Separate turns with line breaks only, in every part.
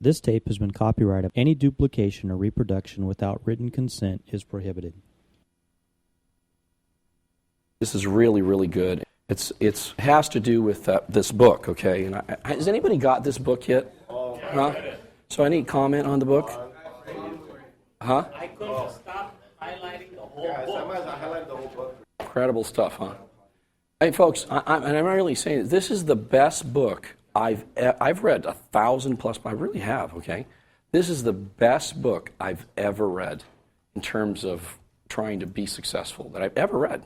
This tape has been copyrighted. Any duplication or reproduction without written consent is prohibited.
This is really, really good. It has to do with this book, okay? And has anybody got this book yet? Huh? So any comment on the book? Huh?
I couldn't stop highlighting the whole book.
Incredible stuff, huh? Hey, folks, I'm really saying this is the best book I've read 1,000 plus. I really have. Okay, this is the best book I've ever read in terms of trying to be successful that I've ever read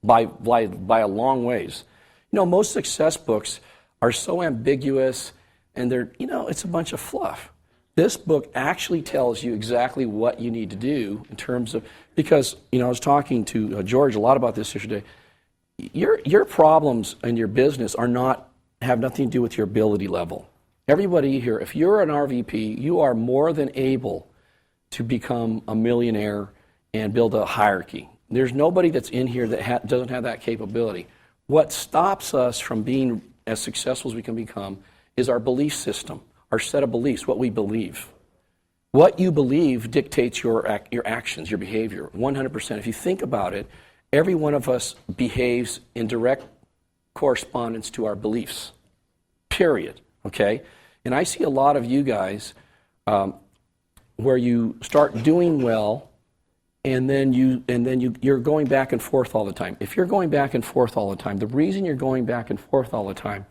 by a long ways. You know, most success books are so ambiguous and they're, it's a bunch of fluff. This book actually tells you exactly what you need to do in terms of, because, I was talking to George a lot about this yesterday. Your problems in your business have nothing to do with your ability level. Everybody here, if you're an RVP, you are more than able to become a millionaire and build a hierarchy. There's nobody that's in here that doesn't have that capability. What stops us from being as successful as we can become is our belief system, our set of beliefs, what we believe. What you believe dictates your actions, your behavior, 100%. If you think about it, every one of us behaves in direct correspondence to our beliefs, period, okay? And I see a lot of you guys where you start doing well and then you're going back and forth all the time. If you're going back and forth all the time, the reason you're going back and forth all the time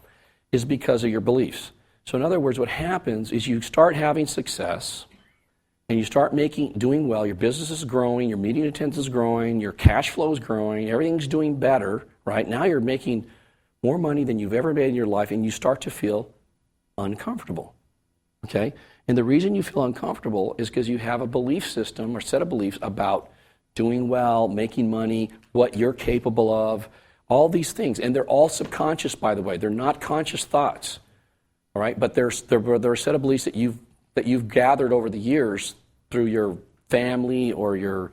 is because of your beliefs. So in other words, what happens is you start having success and you start doing well, your business is growing, your meeting attendance is growing, your cash flow is growing, everything's doing better, right? Now you're making more money than you've ever made in your life, and you start to feel uncomfortable, okay? And the reason you feel uncomfortable is because you have a belief system or set of beliefs about doing well, making money, what you're capable of, all these things. And they're all subconscious, by the way. They're not conscious thoughts, all right? But they're a set of beliefs that you've gathered over the years through your family or your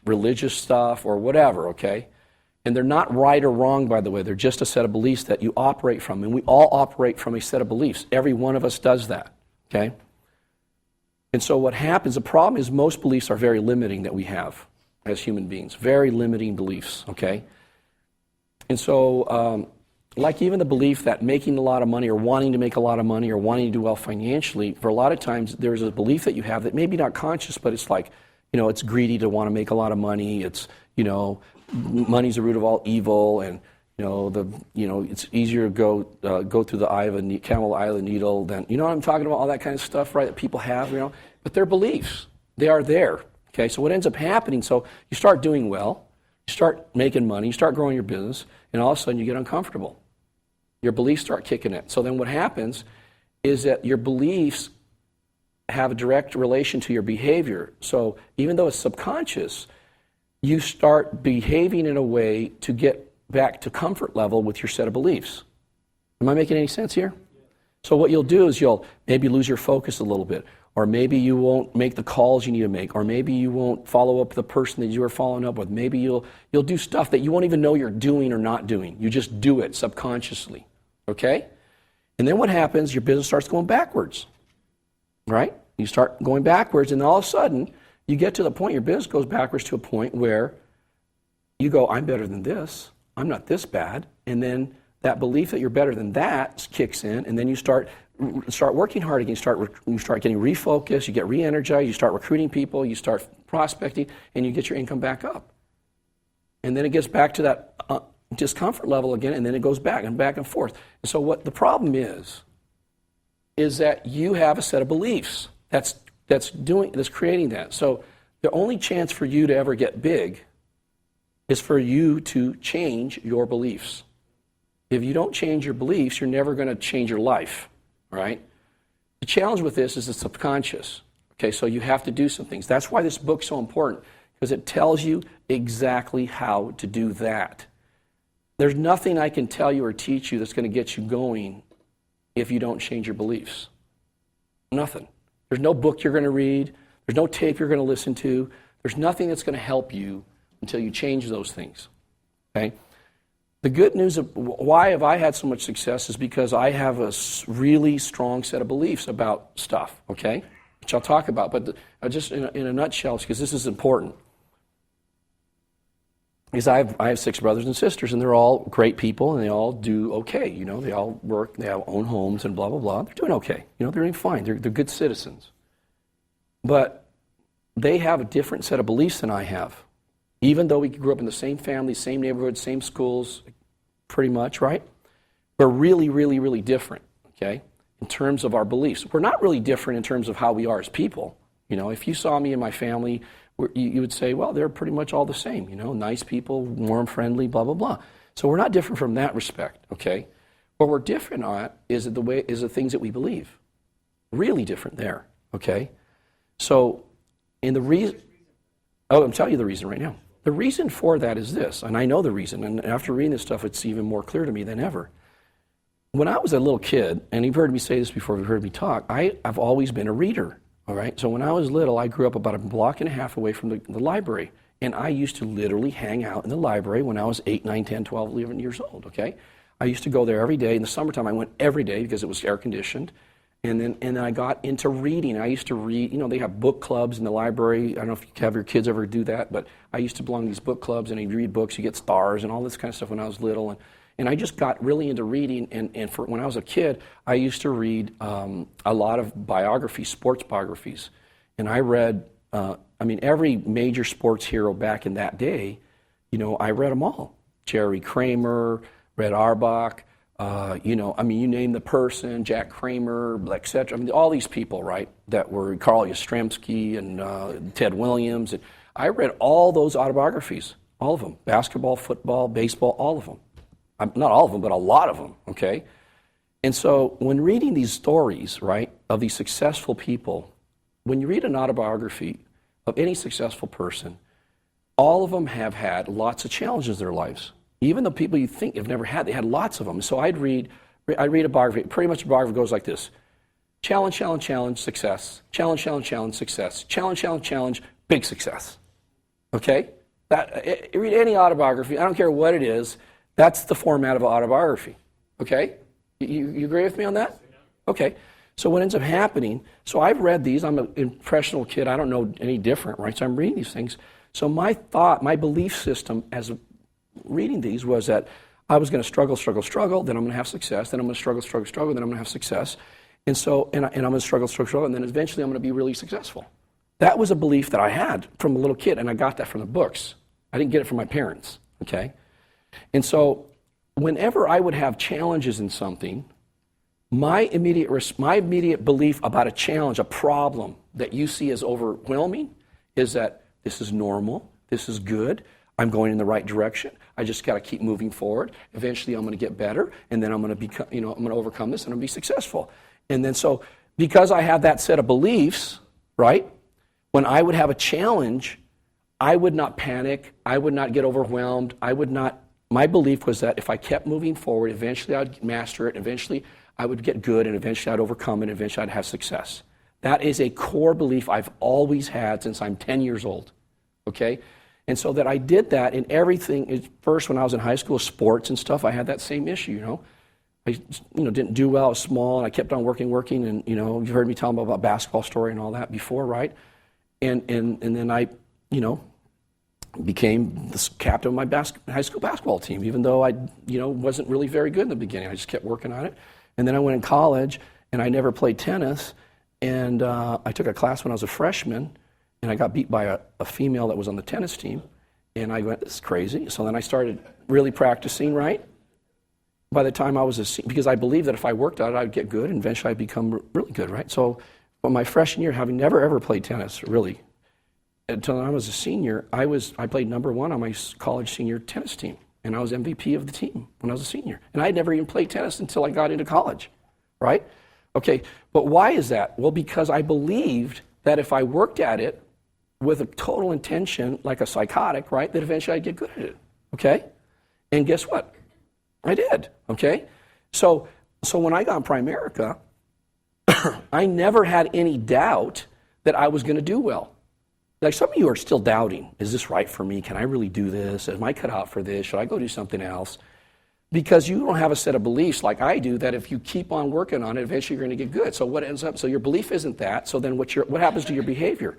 religious stuff or whatever, okay? And they're not right or wrong, by the way. They're just a set of beliefs that you operate from. And we all operate from a set of beliefs. Every one of us does that, okay? And so what happens, the problem is most beliefs are very limiting that we have as human beings. Very limiting beliefs, okay? And so, like even the belief that making a lot of money or wanting to make a lot of money or wanting to do well financially, for a lot of times there's a belief that you have that maybe not conscious, but it's like, it's greedy to want to make a lot of money. It's, money's the root of all evil, and it's easier to go through the eye of a camel eye of a needle than what I'm talking about, all that kind of stuff, right? That people have, but they're beliefs. They are there. Okay, so what ends up happening? So you start doing well, you start making money, you start growing your business, and all of a sudden you get uncomfortable. Your beliefs start kicking in. So then what happens is that your beliefs have a direct relation to your behavior. So even though it's subconscious, you start behaving in a way to get back to comfort level with your set of beliefs. Am I making any sense here? So what you'll do is you'll maybe lose your focus a little bit, or maybe you won't make the calls you need to make, or maybe you won't follow up the person that you were following up with. Maybe you'll do stuff that you won't even know you're doing or not doing. You just do it subconsciously, okay? And then what happens, your business starts going backwards, right? You start going backwards, and all of a sudden, you get to the point, your business goes backwards to a point where you go, I'm better than this. I'm not this bad. And then that belief that you're better than that kicks in, and then you start working hard again. You start getting refocused, you get re-energized, you start recruiting people, you start prospecting, and you get your income back up. And then it gets back to that discomfort level again, and then it goes back and forth. And so what the problem is that you have a set of beliefs that's creating that. So the only chance for you to ever get big is for you to change your beliefs. If you don't change your beliefs, you're never going to change your life, right? The challenge with this is the subconscious. Okay, so you have to do some things. That's why this book's so important, because it tells you exactly how to do that. There's nothing I can tell you or teach you that's going to get you going if you don't change your beliefs. Nothing. There's no book you're going to read. There's no tape you're going to listen to. There's nothing that's going to help you until you change those things. Okay? The good news of why have I had so much success is because I have a really strong set of beliefs about stuff, okay? Which I'll talk about, but just in a nutshell, because this is important. Because I have 6 brothers and sisters, and they're all great people, and they all do okay. You know, they all work, they have own homes, and blah, blah, blah. They're doing okay. You know, they're doing fine. They're good citizens. But they have a different set of beliefs than I have. Even though we grew up in the same family, same neighborhood, same schools, pretty much, right? We're really, really, really different, okay, in terms of our beliefs. We're not really different in terms of how we are as people. You know, if you saw me and my family, you would say, well, they're pretty much all the same, you know, nice people, warm, friendly, blah, blah, blah. So we're not different from that respect, okay? What we're different on is the things that we believe. Really different there, okay? So, and the reason, I'm telling you the reason right now. The reason for that is this, and I know the reason, and after reading this stuff, it's even more clear to me than ever. When I was a little kid, and you've heard me say this before, you've heard me talk, I've always been a reader. All right, so when I was little, I grew up about a block and a half away from the library. And I used to literally hang out in the library when I was 8, 9, 10, 12, 11 years old, okay? I used to go there every day. In the summertime, I went every day because it was air conditioned. And then I got into reading. I used to read, you know, they have book clubs in the library. I don't know if you have your kids ever do that, but I used to belong to these book clubs, and you read books, you get stars and all this kind of stuff when I was little. And I just got really into reading, and for when I was a kid, I used to read a lot of biographies, sports biographies. And I read, every major sports hero back in that day, you know, I read them all. Jerry Kramer, Red Auerbach, you name the person, Jack Kramer, et cetera. I mean, all these people, right, that were Carl Yastrzemski and Ted Williams. And I read all those autobiographies, all of them, basketball, football, baseball, all of them. Not all of them, but a lot of them, okay? And so when reading these stories, right, of these successful people, when you read an autobiography of any successful person, all of them have had lots of challenges in their lives. Even the people you think have never had, they had lots of them. So I'd read a biography, pretty much a biography goes like this. Challenge, challenge, challenge, success. Challenge, challenge, challenge, success. Challenge, challenge, challenge, big success. Okay? You read any autobiography, I don't care what it is, that's the format of an autobiography, okay? You agree with me on that? Okay. So what ends up happening, so I've read these. I'm an impressionable kid. I don't know any different, right? So I'm reading these things. So my belief system as reading these was that I was going to struggle, then I'm going to have success, then I'm going to struggle, then I'm going to have success. And I'm going to struggle, and then eventually I'm going to be really successful. That was a belief that I had from a little kid, and I got that from the books. I didn't get it from my parents, okay? And so whenever I would have challenges in something, my immediate belief about a challenge, a problem that you see as overwhelming is that this is normal, this is good, I'm going in the right direction, I just got to keep moving forward. Eventually I'm going to get better, and then I'm going to overcome this and I'm going to be successful. And then so because I have that set of beliefs, right, when I would have a challenge, I would not panic, I would not get overwhelmed, my belief was that if I kept moving forward, eventually I'd master it, eventually I would get good, and eventually I'd overcome it, and eventually I'd have success. That is a core belief I've always had since I'm 10 years old, okay? And so that I did that in everything. First, when I was in high school, sports and stuff, I had that same issue, you know. I didn't do well, I was small, and I kept on working, and, you know, you've heard me tell them about basketball story and all that before, right? And then I, became the captain of my high school basketball team, even though I, wasn't really very good in the beginning. I just kept working on it. And then I went in college, and I never played tennis. And I took a class when I was a freshman, and I got beat by a female that was on the tennis team. And I went, this is crazy. So then I started really practicing, right? By the time I was a senior, because I believed that if I worked at it, I'd get good, and eventually I'd become really good, right? So my freshman year, having never, ever played tennis, really, until I was a senior, I played number 1 on my college senior tennis team, and I was MVP of the team when I was a senior. And I had never even played tennis until I got into college, right? Okay, but why is that? Well, because I believed that if I worked at it with a total intention, like a psychotic, right, that eventually I'd get good at it, okay? And guess what? I did, okay? So when I got in Primerica, I never had any doubt that I was going to do well. Like some of you are still doubting, is this right for me? Can I really do this? Am I cut out for this? Should I go do something else? Because you don't have a set of beliefs like I do that if you keep on working on it, eventually you're going to get good. So what ends up? So your belief isn't that. So then what happens to your behavior?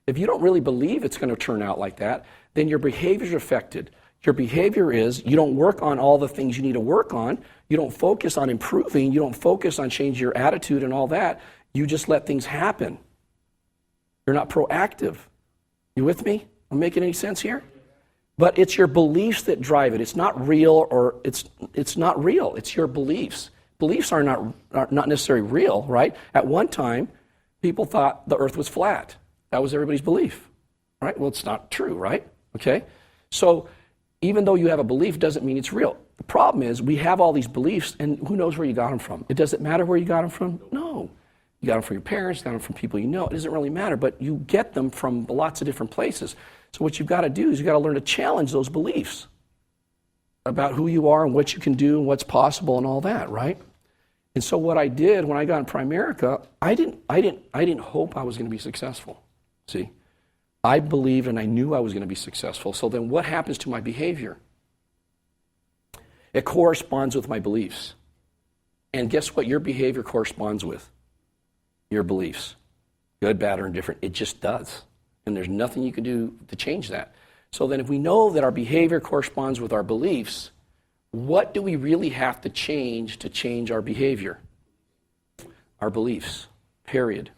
If you don't really believe it's going to turn out like that, then your behavior is affected. Your behavior is you don't work on all the things you need to work on. You don't focus on improving. You don't focus on changing your attitude and all that. You just let things happen. You're not proactive. You with me? Am I making any sense here? But it's your beliefs that drive it. It's not real, or it's not real. It's your beliefs. Beliefs are not necessarily real, right? At one time, people thought the earth was flat. That was everybody's belief, right? Well, it's not true, right? Okay? So even though you have a belief doesn't mean it's real. The problem is we have all these beliefs, and who knows where you got them from? It doesn't matter where you got them from? No. You got them from your parents, you got them from people you know. It doesn't really matter, but you get them from lots of different places. So what you've got to do is you've got to learn to challenge those beliefs about who you are and what you can do and what's possible and all that, right? And so what I did when I got in Primerica, I didn't hope I was going to be successful. See? I believed and I knew I was going to be successful. So then what happens to my behavior? It corresponds with my beliefs. And guess what your behavior corresponds with? Your beliefs. Good, bad, or indifferent. It just does. And there's nothing you can do to change that. So then if we know that our behavior corresponds with our beliefs, what do we really have to change our behavior? Our beliefs, period.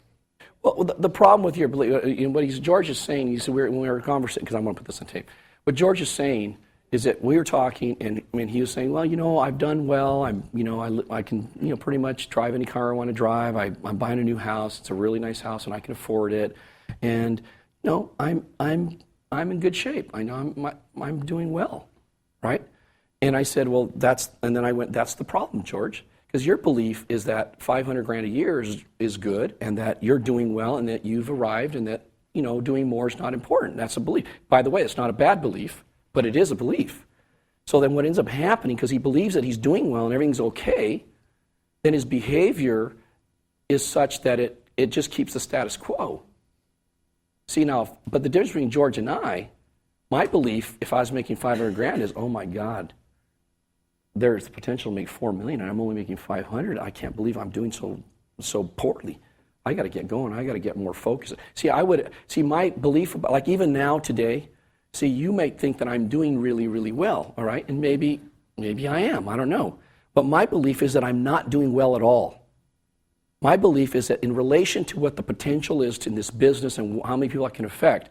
Well, the problem with your belief, what George is saying, he said when we were conversing, because I'm going to put this on tape. What George is saying is that we were talking, and he was saying, well, I've done well. I can, pretty much drive any car I want to drive. I'm buying a new house. It's a really nice house, and I can afford it. And I'm in good shape. I know I'm doing well, right? And I said, well, that's the problem, George, because your belief is that $500,000 a year is good, and that you're doing well, and that you've arrived, and that doing more is not important. That's a belief. By the way, it's not a bad belief, but it is a belief. So then what ends up happening, because he believes that he's doing well and everything's okay, then his behavior is such that it just keeps the status quo. See now, but the difference between George and I, my belief, if I was making $500,000, is, oh my God, there's the potential to make $4 million, and I'm only making $500,000. I can't believe I'm doing so poorly. I got to get going. I got to get more focused. See, my belief about, like even now today. See, you might think that I'm doing really, really well, all right, and maybe I am. I don't know, but my belief is that I'm not doing well at all. My belief is that in relation to what the potential is in this business and how many people I can affect,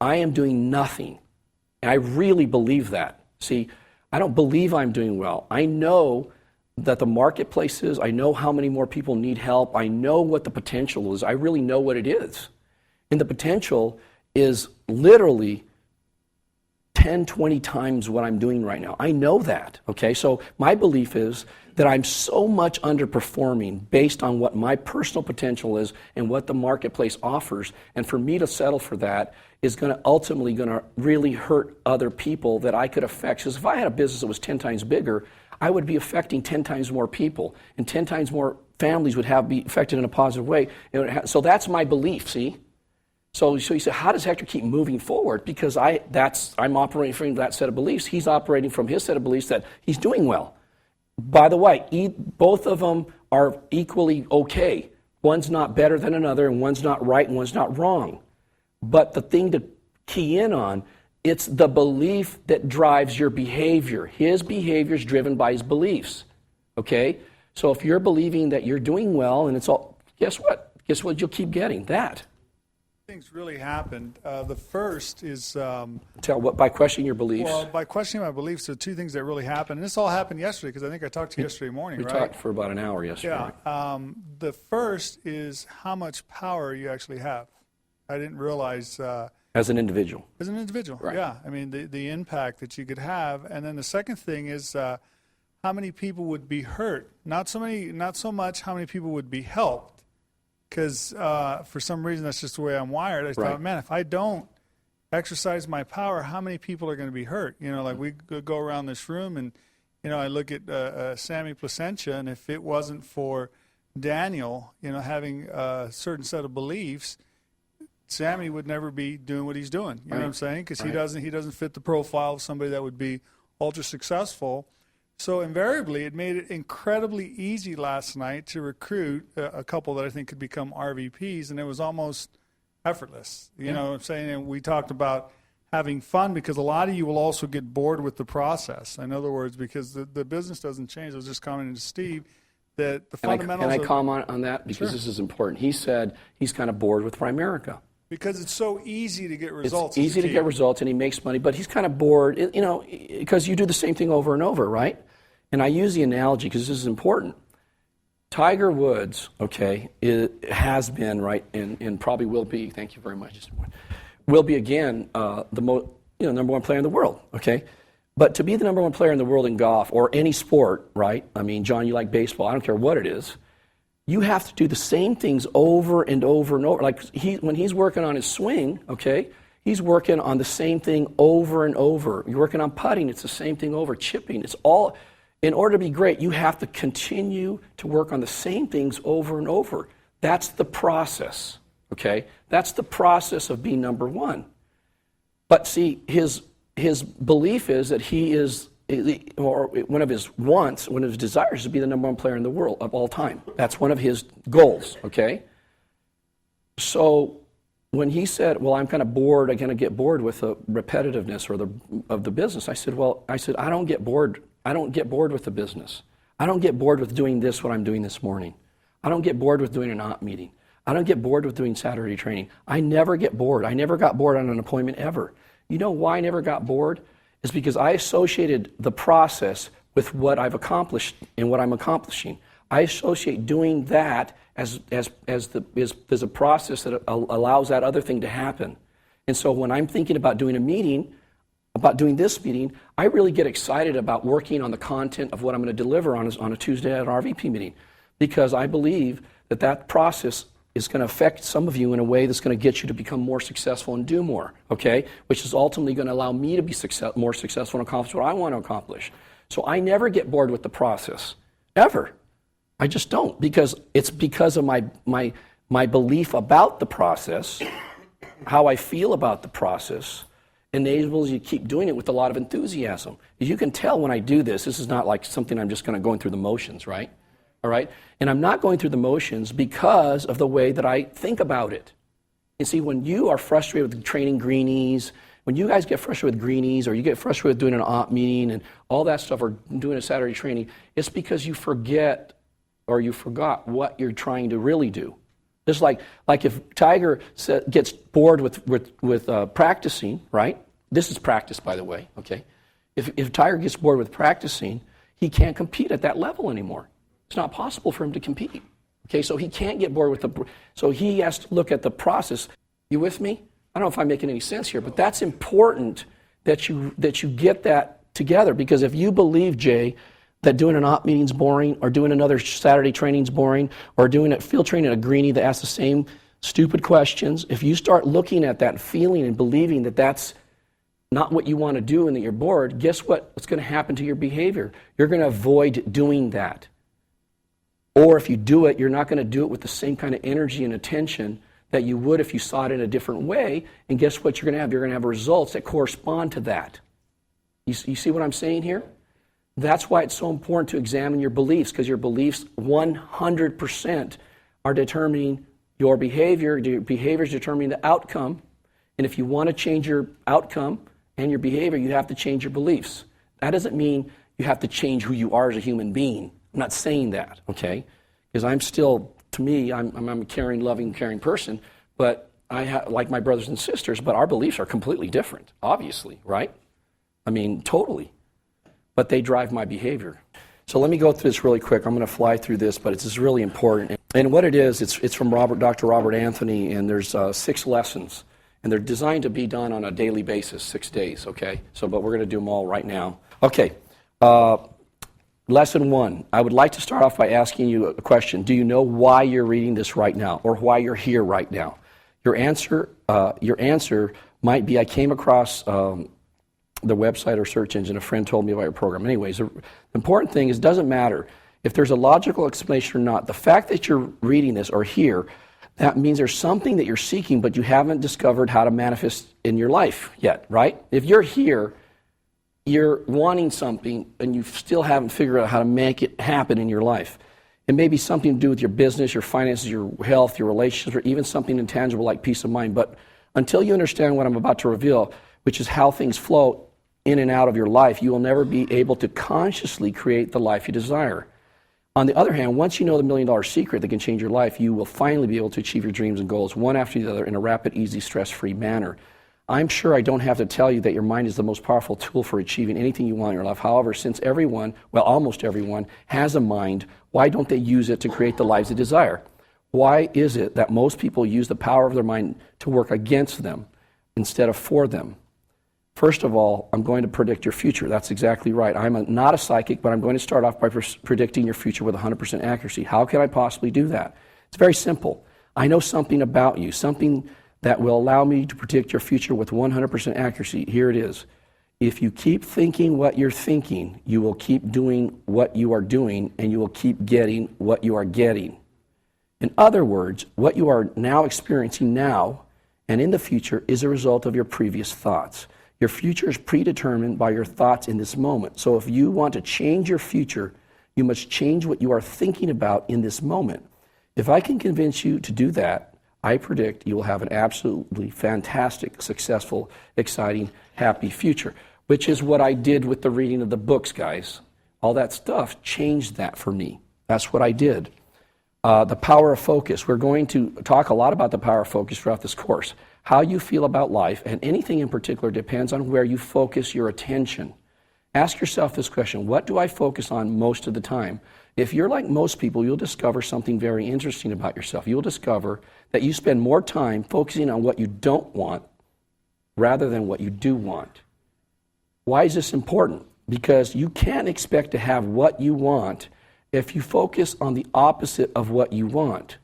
I am doing nothing. And I really believe that. See, I don't believe I'm doing well. I know that the marketplace is. I know how many more people need help. I know what the potential is. I really know what it is. And the potential is literally 10, 20 times what I'm doing right now. I know that, okay? So my belief is that I'm so much underperforming based on what my personal potential is and what the marketplace offers. And for me to settle for that is ultimately going to really hurt other people that I could affect. Because if I had a business that was 10 times bigger, I would be affecting 10 times more people. And 10 times more families would be affected in a positive way. So that's my belief, see? So you say, how does Hector keep moving forward? Because I'm operating from that set of beliefs. He's operating from his set of beliefs that he's doing well. By the way, both of them are equally okay. One's not better than another, and one's not right, and one's not wrong. But the thing to key in on, it's the belief that drives your behavior. His behavior is driven by his beliefs. Okay? So if you're believing that you're doing well, and it's all, guess what? Guess what you'll keep getting? That.
Things really happened. The first is
by questioning your beliefs.
Well, by questioning my beliefs, there are two things that really happened. And this all happened yesterday because I think I talked to you yesterday morning, right?
We talked for about an hour yesterday.
Yeah. The first is how much power you actually have. I didn't realize.
As an individual.
As an individual,
right.
Yeah. I mean, the impact that you could have, and then the second thing is how many people would be hurt. Not so much how many people would be helped. Because for some reason, that's just the way I'm wired. I thought, man, if I don't exercise my power, how many people are going to be hurt? Like we go around this room and, I look at Sammy Placentia, and if it wasn't for Daniel, having a certain set of beliefs, Sammy would never be doing what he's doing. You know what I'm saying? Because he doesn't fit the profile of somebody that would be ultra successful. So invariably, it made it incredibly easy last night to recruit a couple that I think could become RVPs, and it was almost effortless. You know what I'm saying? And we talked about having fun because a lot of you will also get bored with the process. In other words, because the business doesn't change. I was just commenting to Steve that the fundamentals.
Can I comment on that? Because this is important. He said he's kind of bored with Primerica.
Because it's so easy to get results.
It's easy to get results, and he makes money, but he's kind of bored, you know, because you do the same thing over and over, right? And I use the analogy because this is important. Tiger Woods, okay, has been, right, and probably will be, thank you very much, will be again the number one player in the world, okay? But to be the number one player in the world in golf or any sport, right? I mean, John, you like baseball, I don't care what it is. You have to do the same things over and over and over. Like when he's working on his swing, okay, he's working on the same thing over and over. You're working on putting, it's the same thing over. Chipping, it's all. In order to be great, you have to continue to work on the same things over and over. That's the process, okay? That's the process of being number one. But see, his belief is that he is, or one of his wants, one of his desires is to be the number one player in the world of all time. That's one of his goals, okay? So when he said, well, I'm kind of bored, I'm going to get bored with the repetitiveness of the business, I said, I don't get bored. I don't get bored with the business. I don't get bored with doing this, what I'm doing this morning. I don't get bored with doing an op meeting. I don't get bored with doing Saturday training. I never get bored. I never got bored on an appointment ever. You know why I never got bored? It's because I associated the process with what I've accomplished and what I'm accomplishing. I associate doing that as a process that allows that other thing to happen. And so when I'm thinking about doing a meeting, about doing this meeting, I really get excited about working on the content of what I'm going to deliver on a Tuesday at an RVP meeting, because I believe that process is going to affect some of you in a way that's going to get you to become more successful and do more, okay? Which is ultimately going to allow me to be more successful and accomplish what I want to accomplish. So I never get bored with the process, ever. I just don't, because it's because of my belief about the process, how I feel about the process, enables you to keep doing it with a lot of enthusiasm. You can tell when I do this, this is not like something I'm just going through the motions, right? All right? And I'm not going through the motions because of the way that I think about it. You see, when you are frustrated with training greenies, when you guys get frustrated with greenies, or you get frustrated with doing an op meeting and all that stuff, or doing a Saturday training, it's because you forget or you forgot what you're trying to really do. Just like if Tiger gets bored with practicing, right? This is practice, by the way, okay? If Tiger gets bored with practicing, he can't compete at that level anymore. It's not possible for him to compete, okay? So he can't get bored so he has to look at the process. You with me? I don't know if I'm making any sense here, but that's important that you get that together, because if you believe, Jay, that doing an op meeting's boring, or doing another Saturday training's boring, or doing a field training at a greenie that asks the same stupid questions, if you start looking at that and feeling and believing that that's not what you want to do and that you're bored, guess what's going to happen to your behavior? You're going to avoid doing that. Or if you do it, you're not going to do it with the same kind of energy and attention that you would if you saw it in a different way. And guess what you're going to have? You're going to have results that correspond to that. You see what I'm saying here? That's why it's so important to examine your beliefs, because your beliefs 100% are determining your behavior. Your behavior is determining the outcome. And if you want to change your outcome and your behavior, you have to change your beliefs. That doesn't mean you have to change who you are as a human being. I'm not saying that, okay? Because I'm still, to me, I'm a caring, loving, caring person, but like my brothers and sisters, but our beliefs are completely different, obviously, right? I mean, totally. But they drive my behavior. So let me go through this really quick. I'm going to fly through this, but it's really important. And what it is, it's from Dr. Robert Anthony, and there's 6 lessons. And they're designed to be done on a daily basis, 6 days, okay? But we're going to do them all right now. Okay, lesson 1. I would like to start off by asking you a question. Do you know why you're reading this right now, or why you're here right now? Your answer might be, I came across the website or search engine, a friend told me about your program. Anyways, the important thing is, it doesn't matter if there's a logical explanation or not. The fact that you're reading this or here, that means there's something that you're seeking, but you haven't discovered how to manifest in your life yet, right? If you're here, you're wanting something and you still haven't figured out how to make it happen in your life. It may be something to do with your business, your finances, your health, your relationships, or even something intangible like peace of mind. But until you understand what I'm about to reveal, which is how things flow in and out of your life, you will never be able to consciously create the life you desire. On the other hand, once you know the $1 million secret that can change your life, you will finally be able to achieve your dreams and goals one after the other in a rapid, easy, stress-free manner. I'm sure I don't have to tell you that your mind is the most powerful tool for achieving anything you want in your life. However, since everyone, well, almost everyone, has a mind, why don't they use it to create the lives they desire? Why is it that most people use the power of their mind to work against them instead of for them? First of all, I'm going to predict your future. That's exactly right. I'm not a psychic, but I'm going to start off by predicting your future with 100% accuracy. How can I possibly do that? It's very simple. I know something about you, something that will allow me to predict your future with 100% accuracy. Here it is. If you keep thinking what you're thinking, you will keep doing what you are doing, and you will keep getting what you are getting. In other words, what you are now experiencing now and in the future is a result of your previous thoughts. Your future is predetermined by your thoughts in this moment. So if you want to change your future, you must change what you are thinking about in this moment. If I can convince you to do that, I predict you will have an absolutely fantastic, successful, exciting, happy future, which is what I did with the reading of the books, guys. All that stuff changed that for me. That's what I did. The power of focus. We're going to talk a lot about the power of focus throughout this course. How you feel about life and anything in particular depends on where you focus your attention. Ask yourself this question: what do I focus on most of the time? If you're like most people, you'll discover something very interesting about yourself. You'll discover that you spend more time focusing on what you don't want rather than what you do want. Why is this important? Because you can't expect to have what you want if you focus on the opposite of what you want.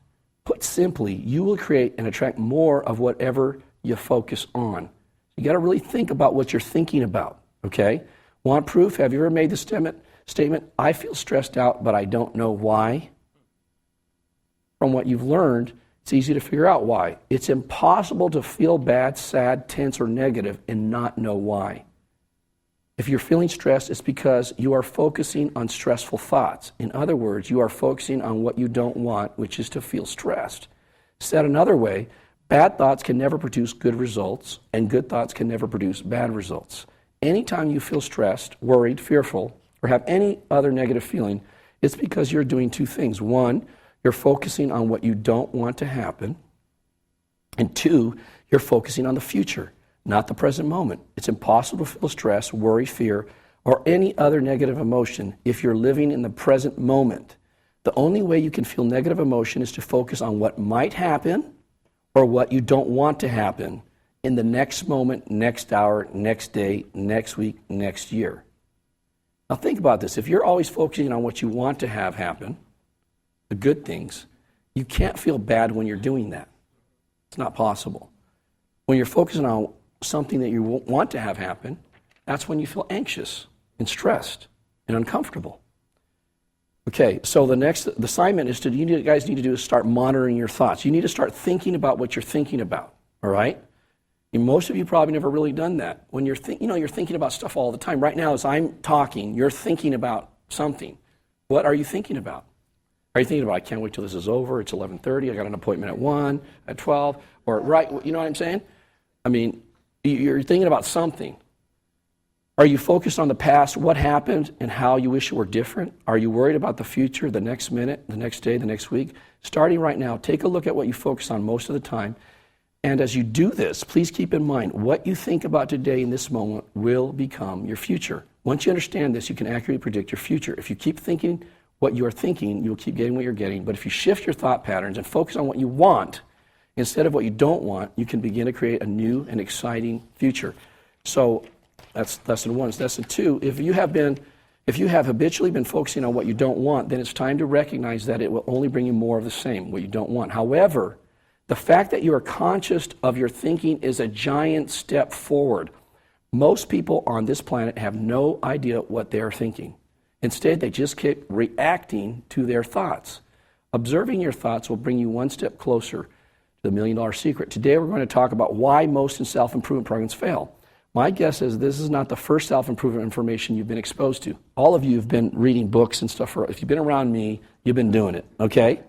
Put simply, you will create and attract more of whatever you focus on. You got to really think about what you're thinking about, okay? Want proof? Have you ever made the statement, I feel stressed out, but I don't know why? From what you've learned, it's easy to figure out why. It's impossible to feel bad, sad, tense, or negative and not know why. If you're feeling stressed, it's because you are focusing on stressful thoughts. In other words, you are focusing on what you don't want, which is to feel stressed. Said another way, bad thoughts can never produce good results, and good thoughts can never produce bad results. Anytime you feel stressed, worried, fearful, or have any other negative feeling, it's because you're doing two things. One, you're focusing on what you don't want to happen. And two, you're focusing on the future, not the present moment. It's impossible to feel stress, worry, fear, or any other negative emotion if you're living in the present moment. The only way you can feel negative emotion is to focus on what might happen or what you don't want to happen in the next moment, next hour, next day, next week, next year. Now think about this. If you're always focusing on what you want to have happen, the good things, you can't feel bad when you're doing that. It's not possible. When you're focusing on something that you want to have happen, that's when you feel anxious and stressed and uncomfortable. Okay, so the assignment is you guys need to do is start monitoring your thoughts. You need to start thinking about what you're thinking about, all right? And most of you probably never really done that. When you're thinking about stuff all the time. Right now, as I'm talking, you're thinking about something. What are you thinking about? Are you thinking about, I can't wait till this is over, it's 11:30, I got an appointment at 1, at 12, or right, you know what I'm saying? I mean, you're thinking about something. Are you focused on the past, what happened, and how you wish it were different? Are you worried about the future, the next minute, the next day, the next week? Starting right now, take a look at what you focus on most of the time. And as you do this, please keep in mind, what you think about today in this moment will become your future. Once you understand this, you can accurately predict your future. If you keep thinking what you are thinking, you'll keep getting what you're getting. But if you shift your thought patterns and focus on what you want instead of what you don't want, you can begin to create a new and exciting future. So that's lesson one. Lesson two, if you have habitually been focusing on what you don't want, then it's time to recognize that it will only bring you more of the same, what you don't want. However, the fact that you are conscious of your thinking is a giant step forward. Most people on this planet have no idea what they're thinking. Instead, they just keep reacting to their thoughts. Observing your thoughts will bring you one step closer to the $1 million secret. Today, we're going to talk about why most in self-improvement programs fail. My guess is this is not the first self-improvement information you've been exposed to. All of you have been reading books and stuff. If you've been around me, you've been doing it, okay?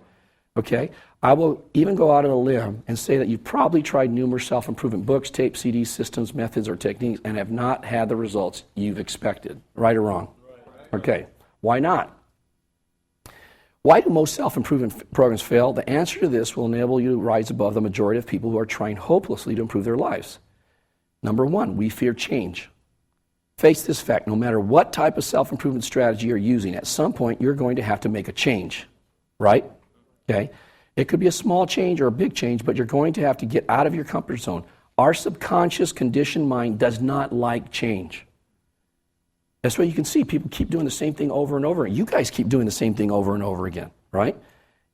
Okay? I will even go out on a limb and say that you've probably tried numerous self-improvement books, tapes, CDs, systems, methods, or techniques, and have not had the results you've expected. Right or wrong? Okay. Why not? Why do most self-improvement programs fail? The answer to this will enable you to rise above the majority of people who are trying hopelessly to improve their lives. Number one, we fear change. Face this fact, no matter what type of self-improvement strategy you're using, at some point you're going to have to make a change, right? Okay? It could be a small change or a big change, but you're going to have to get out of your comfort zone. Our subconscious conditioned mind does not like change. That's why you can see people keep doing the same thing over and over. You guys keep doing the same thing over and over again, right?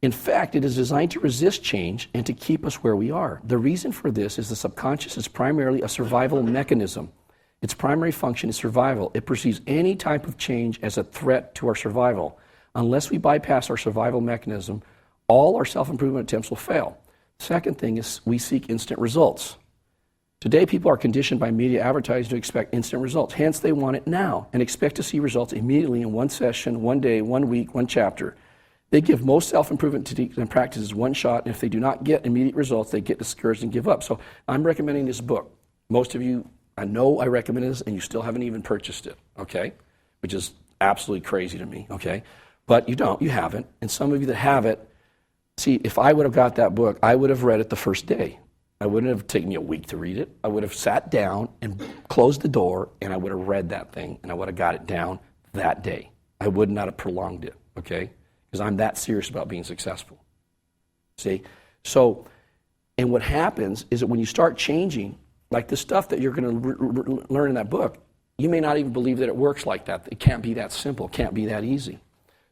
In fact, it is designed to resist change and to keep us where we are. The reason for this is the subconscious is primarily a survival mechanism. Its primary function is survival. It perceives any type of change as a threat to our survival. Unless we bypass our survival mechanism, all our self-improvement attempts will fail. Second thing is we seek instant results. Today, people are conditioned by media advertising to expect instant results. Hence, they want it now and expect to see results immediately in one session, one day, 1 week, one chapter. They give most self-improvement techniques and practices one shot, and if they do not get immediate results, they get discouraged and give up. So I'm recommending this book. Most of you, I know I recommend this, and you still haven't even purchased it, okay? Which is absolutely crazy to me, okay? But you haven't. And some of you that have it, see, if I would have got that book, I would have read it the first day. I wouldn't have taken me a week to read it. I would have sat down and closed the door, and I would have read that thing, and I would have got it down that day. I would not have prolonged it, okay? Because I'm that serious about being successful. See? So, and what happens is that when you start changing, like the stuff that you're going to learn in that book, you may not even believe that it works like that. It can't be that simple. It can't be that easy.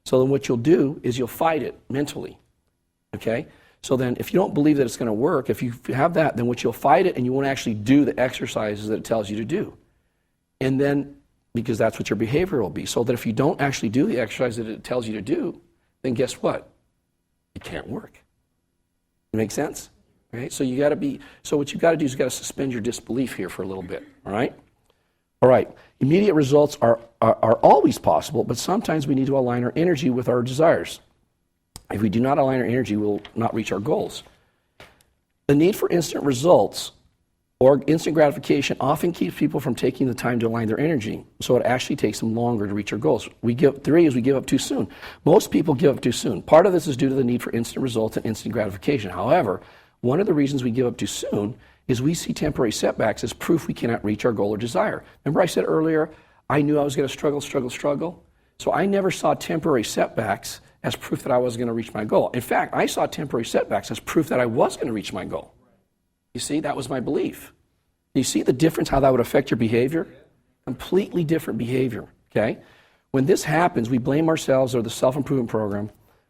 So then what you'll do is you'll fight it mentally, okay? So then if you don't believe that it's going to work, if you have that, then what you'll fight it and you won't actually do the exercises that it tells you to do. And then, because that's what your behavior will be, so that if you don't actually do the exercise that it tells you to do, then guess what? It can't work. Make sense? Right? So what you've got to do is you've got to suspend your disbelief here for a little bit. All right? All right. Immediate results are always possible, but sometimes we need to align our energy with our desires. If we do not align our energy, we'll not reach our goals. The need for instant results or instant gratification often keeps people from taking the time to align their energy, so it actually takes them longer to reach their goals. Three is we give up too soon. Most people give up too soon. Part of this is due to the need for instant results and instant gratification. However, one of the reasons we give up too soon is we see temporary setbacks as proof we cannot reach our goal or desire. Remember I said earlier, I knew I was going to struggle. So I never saw temporary setbacks as proof that I was going to reach my goal. In fact, I saw temporary setbacks as proof that I was going to reach my goal. You see, that was my belief. You see the difference, how that would affect your behavior? Completely different behavior, okay? When this happens, we blame ourselves or the self-improvement program,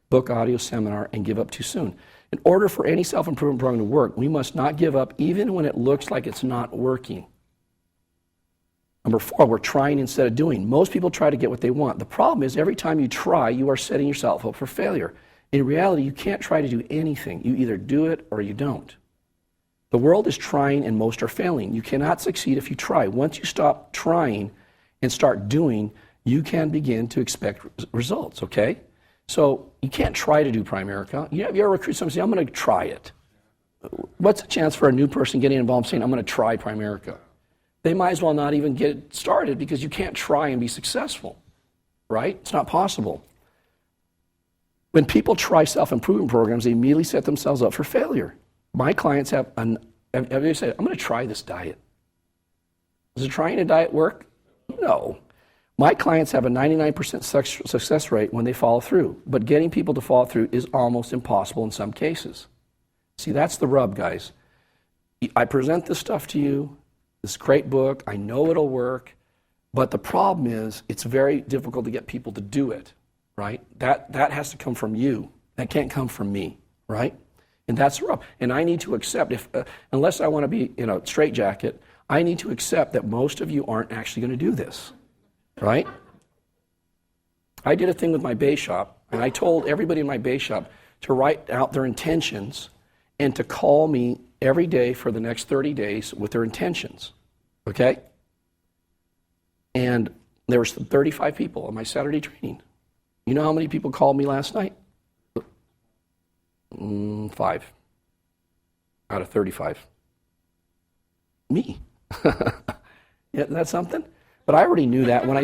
book, audio, seminar, and give up too soon. In order for any self-improvement program to work, we must not give up even when it looks like it's not working. Number 4, we're trying instead of doing. Most people try to get what they want. The problem is every time you try, you are setting yourself up for failure. In reality, you can't try to do anything. You either do it or you don't. The world is trying and most are failing. You cannot succeed if you try. Once you stop trying and start doing, you can begin to expect results, okay? So you can't try to do Primerica. You ever recruit somebody and say, I'm going to try it? What's the chance for a new person getting involved saying, I'm going to try Primerica? They might as well not even get it started because you can't try and be successful, right? It's not possible. When people try self-improvement programs, they immediately set themselves up for failure. My clients have you said, I'm going to try this diet. Does trying a diet work? No. My clients have a 99% success rate when they follow through, but getting people to follow through is almost impossible in some cases. See, that's the rub, guys. I present this stuff to you, this great book, I know it'll work, but the problem is it's very difficult to get people to do it, right? That has to come from you. That can't come from me, right? And that's the rub. And I need to accept, unless I want to be in a straitjacket, I need to accept that most of you aren't actually going to do this, right? I did a thing with my base shop, and I told everybody in my base shop to write out their intentions and to call me every day for the next 30 days with their intentions, okay? And there was 35 people on my Saturday training. You know how many people called me last night? 5 out of 35. Me. Isn't that something? But I already knew that when I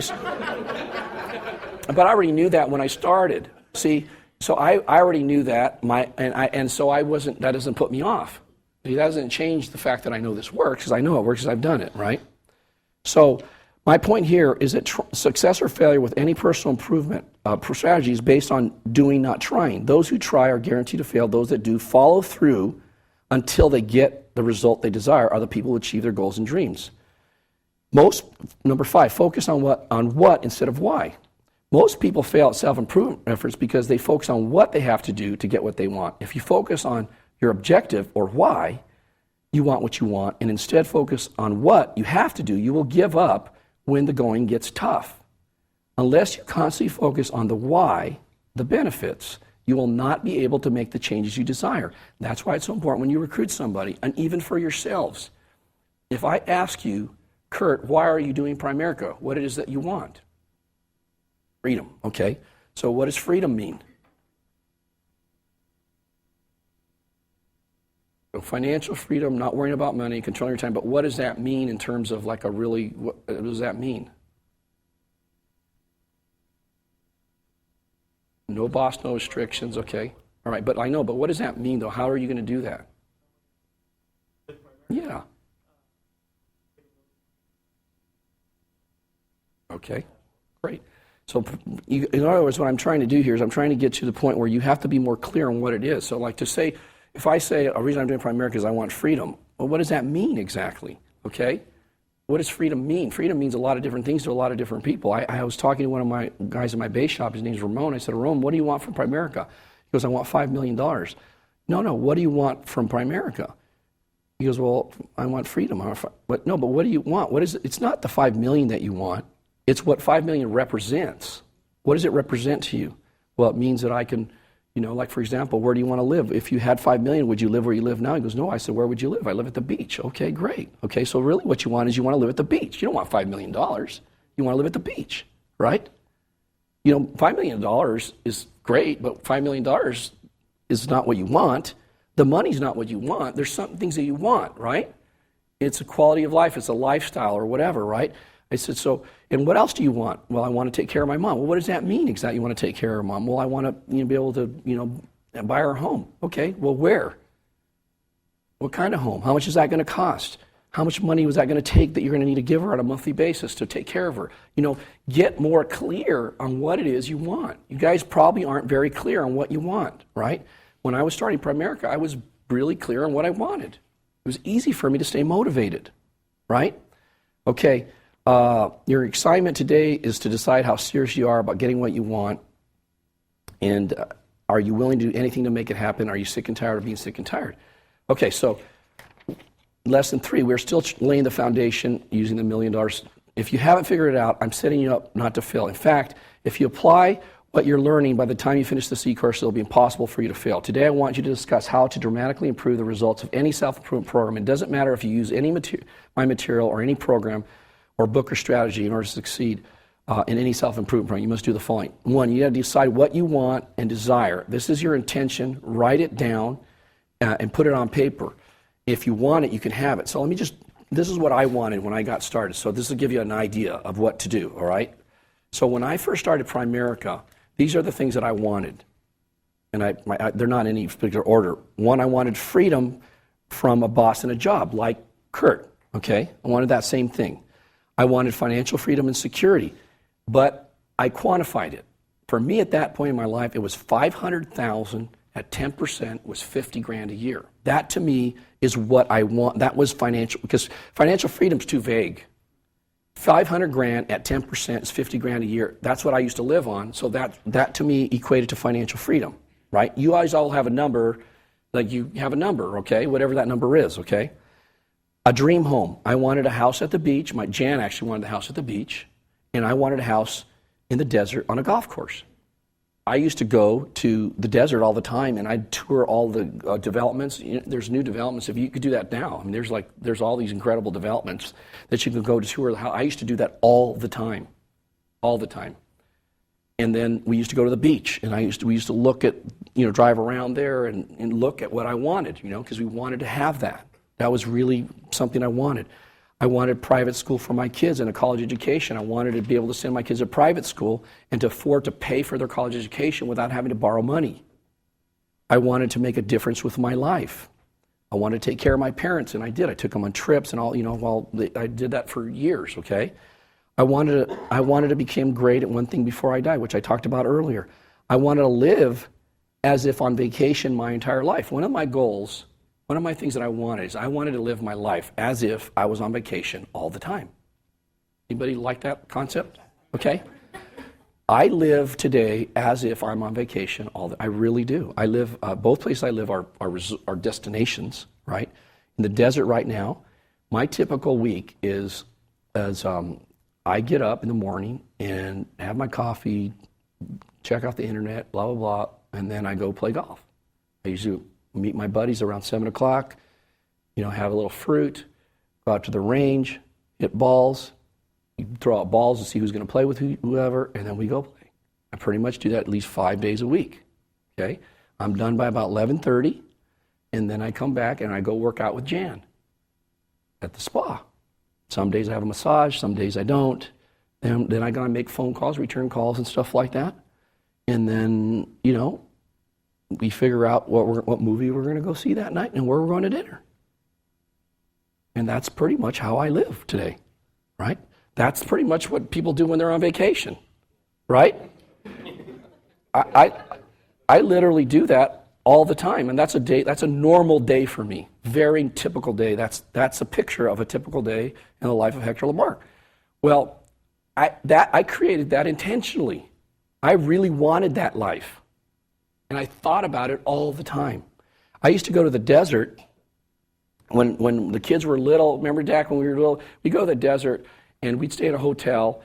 started. See, so I already knew that, and so I wasn't. That doesn't put me off. It doesn't change the fact that I know this works, because I know it works because I've done it, right? So my point here is that success or failure with any personal improvement strategy is based on doing, not trying. Those who try are guaranteed to fail. Those that do follow through until they get the result they desire are the people who achieve their goals and dreams. Number 5, focus on what instead of why. Most people fail at self-improvement efforts because they focus on what they have to do to get what they want. If you focus on your objective or why you want what you want, and instead focus on what you have to do, you will give up when the going gets tough. Unless you constantly focus on the why, the benefits, you will not be able to make the changes you desire. That's why it's so important when you recruit somebody, and even for yourselves. If I ask you, Kurt, why are you doing Primerica? What it is that you want? Freedom, okay. So what does freedom mean? So financial freedom, not worrying about money, controlling your time, but what does that mean in terms of like what does that mean? No boss, no restrictions, okay. All right, but I know, but what does that mean though? How are you going to do that? Yeah. Okay, great. So in other words, what I'm trying to do here is I'm trying to get to the point where you have to be more clear on what it is. So like to say, if I say a reason I'm doing Primerica is I want freedom, well, what does that mean exactly? Okay? What does freedom mean? Freedom means a lot of different things to a lot of different people. I was talking to one of my guys in my base shop. His name's Ramon. I said, Ramon, what do you want from Primerica? He goes, I want $5 million. No, what do you want from Primerica? He goes, well, I want freedom. But what do you want? What is it? It's not the $5 million that you want. It's what $5 million represents. What does it represent to you? Well, it means that I can, like for example, where do you want to live? If you had $5 million, would you live where you live now? He goes, no. I said, where would you live? I live at the beach. Okay, great. Okay, so really what you want is you want to live at the beach. You don't want $5 million. You want to live at the beach, right? $5 million is great, but $5 million is not what you want. The money's not what you want. There's some things that you want, right? It's a quality of life. It's a lifestyle or whatever, right? I said, and what else do you want? Well, I want to take care of my mom. Well, what does that mean exactly, you want to take care of mom? Well, I want to be able to, buy her a home. Okay, well, where? What kind of home? How much is that going to cost? How much money was that going to take that you're going to need to give her on a monthly basis to take care of her? Get more clear on what it is you want. You guys probably aren't very clear on what you want, right? When I was starting Primerica, I was really clear on what I wanted. It was easy for me to stay motivated, right? Okay. Your excitement today is to decide how serious you are about getting what you want, and are you willing to do anything to make it happen? Are you sick and tired of being sick and tired? Okay, so lesson 3, we're still laying the foundation using the $1 million. If you haven't figured it out, I'm setting you up not to fail. In fact, if you apply what you're learning, by the time you finish the C course, it'll be impossible for you to fail. Today, I want you to discuss how to dramatically improve the results of any self-improvement program. It doesn't matter if you use my material or any program or book or strategy in order to succeed in any self-improvement program. You must do the following. 1, you got to decide what you want and desire. This is your intention. Write it down and put it on paper. If you want it, you can have it. So this is what I wanted when I got started. So this will give you an idea of what to do, all right? So when I first started Primerica, these are the things that I wanted. And they're not in any particular order. 1, I wanted freedom from a boss and a job, like Kurt, okay? I wanted that same thing. I wanted financial freedom and security, but I quantified it. For me at that point in my life, it was $500,000 at 10% was $50,000 a year. That to me is what I want. That was financial, because financial freedom is too vague. $500,000 at 10% is $50,000 a year. That's what I used to live on. So that to me equated to financial freedom, right? You guys all have a number, like you have a number, okay? Whatever that number is, okay? A dream home. I wanted a house at the beach. Jan actually wanted a house at the beach, and I wanted a house in the desert on a golf course. I used to go to the desert all the time, and I'd tour all the developments. There's new developments. If you could do that now, I mean, there's all these incredible developments that you can go to tour. I used to do that all the time. And then we used to go to the beach, and we used to look at, drive around there and look at what I wanted, because we wanted to have that. That was really something I wanted. I wanted private school for my kids and a college education. I wanted to be able to send my kids to private school and to afford to pay for their college education without having to borrow money. I wanted to make a difference with my life. I wanted to take care of my parents, and I did. I took them on trips and all, I did that for years, okay? I wanted to become great at one thing before I died, which I talked about earlier. I wanted to live as if on vacation my entire life. One of my goals, one of my things that I wanted is I wanted to live my life as if I was on vacation all the time. Anybody like that concept? Okay. I live today as if I'm on vacation I really do. I live, both places I live are destinations, right? In the desert right now, my typical week is as I get up in the morning and have my coffee, check out the internet, blah, blah, blah, and then I go play golf. I usually meet my buddies around 7 o'clock, have a little fruit, go out to the range, hit balls, throw out balls to see who's going to play with whoever, and then we go play. I pretty much do that at least 5 days a week, okay? I'm done by about 11:30, and then I come back and I go work out with Jan at the spa. Some days I have a massage, some days I don't. Then I gotta make phone calls, return calls, and stuff like that. And then, we figure out what movie we're going to go see that night and where we're going to dinner. And that's pretty much how I live today, right? That's pretty much what people do when they're on vacation, right? I literally do that all the time, and that's a normal day for me. Very typical day. That's a picture of a typical day in the life of Hector Lamarque. Well, I created that intentionally. I really wanted that life. And I thought about it all the time. I used to go to the desert when the kids were little. Remember, Dak, when we were little? We'd go to the desert, and we'd stay at a hotel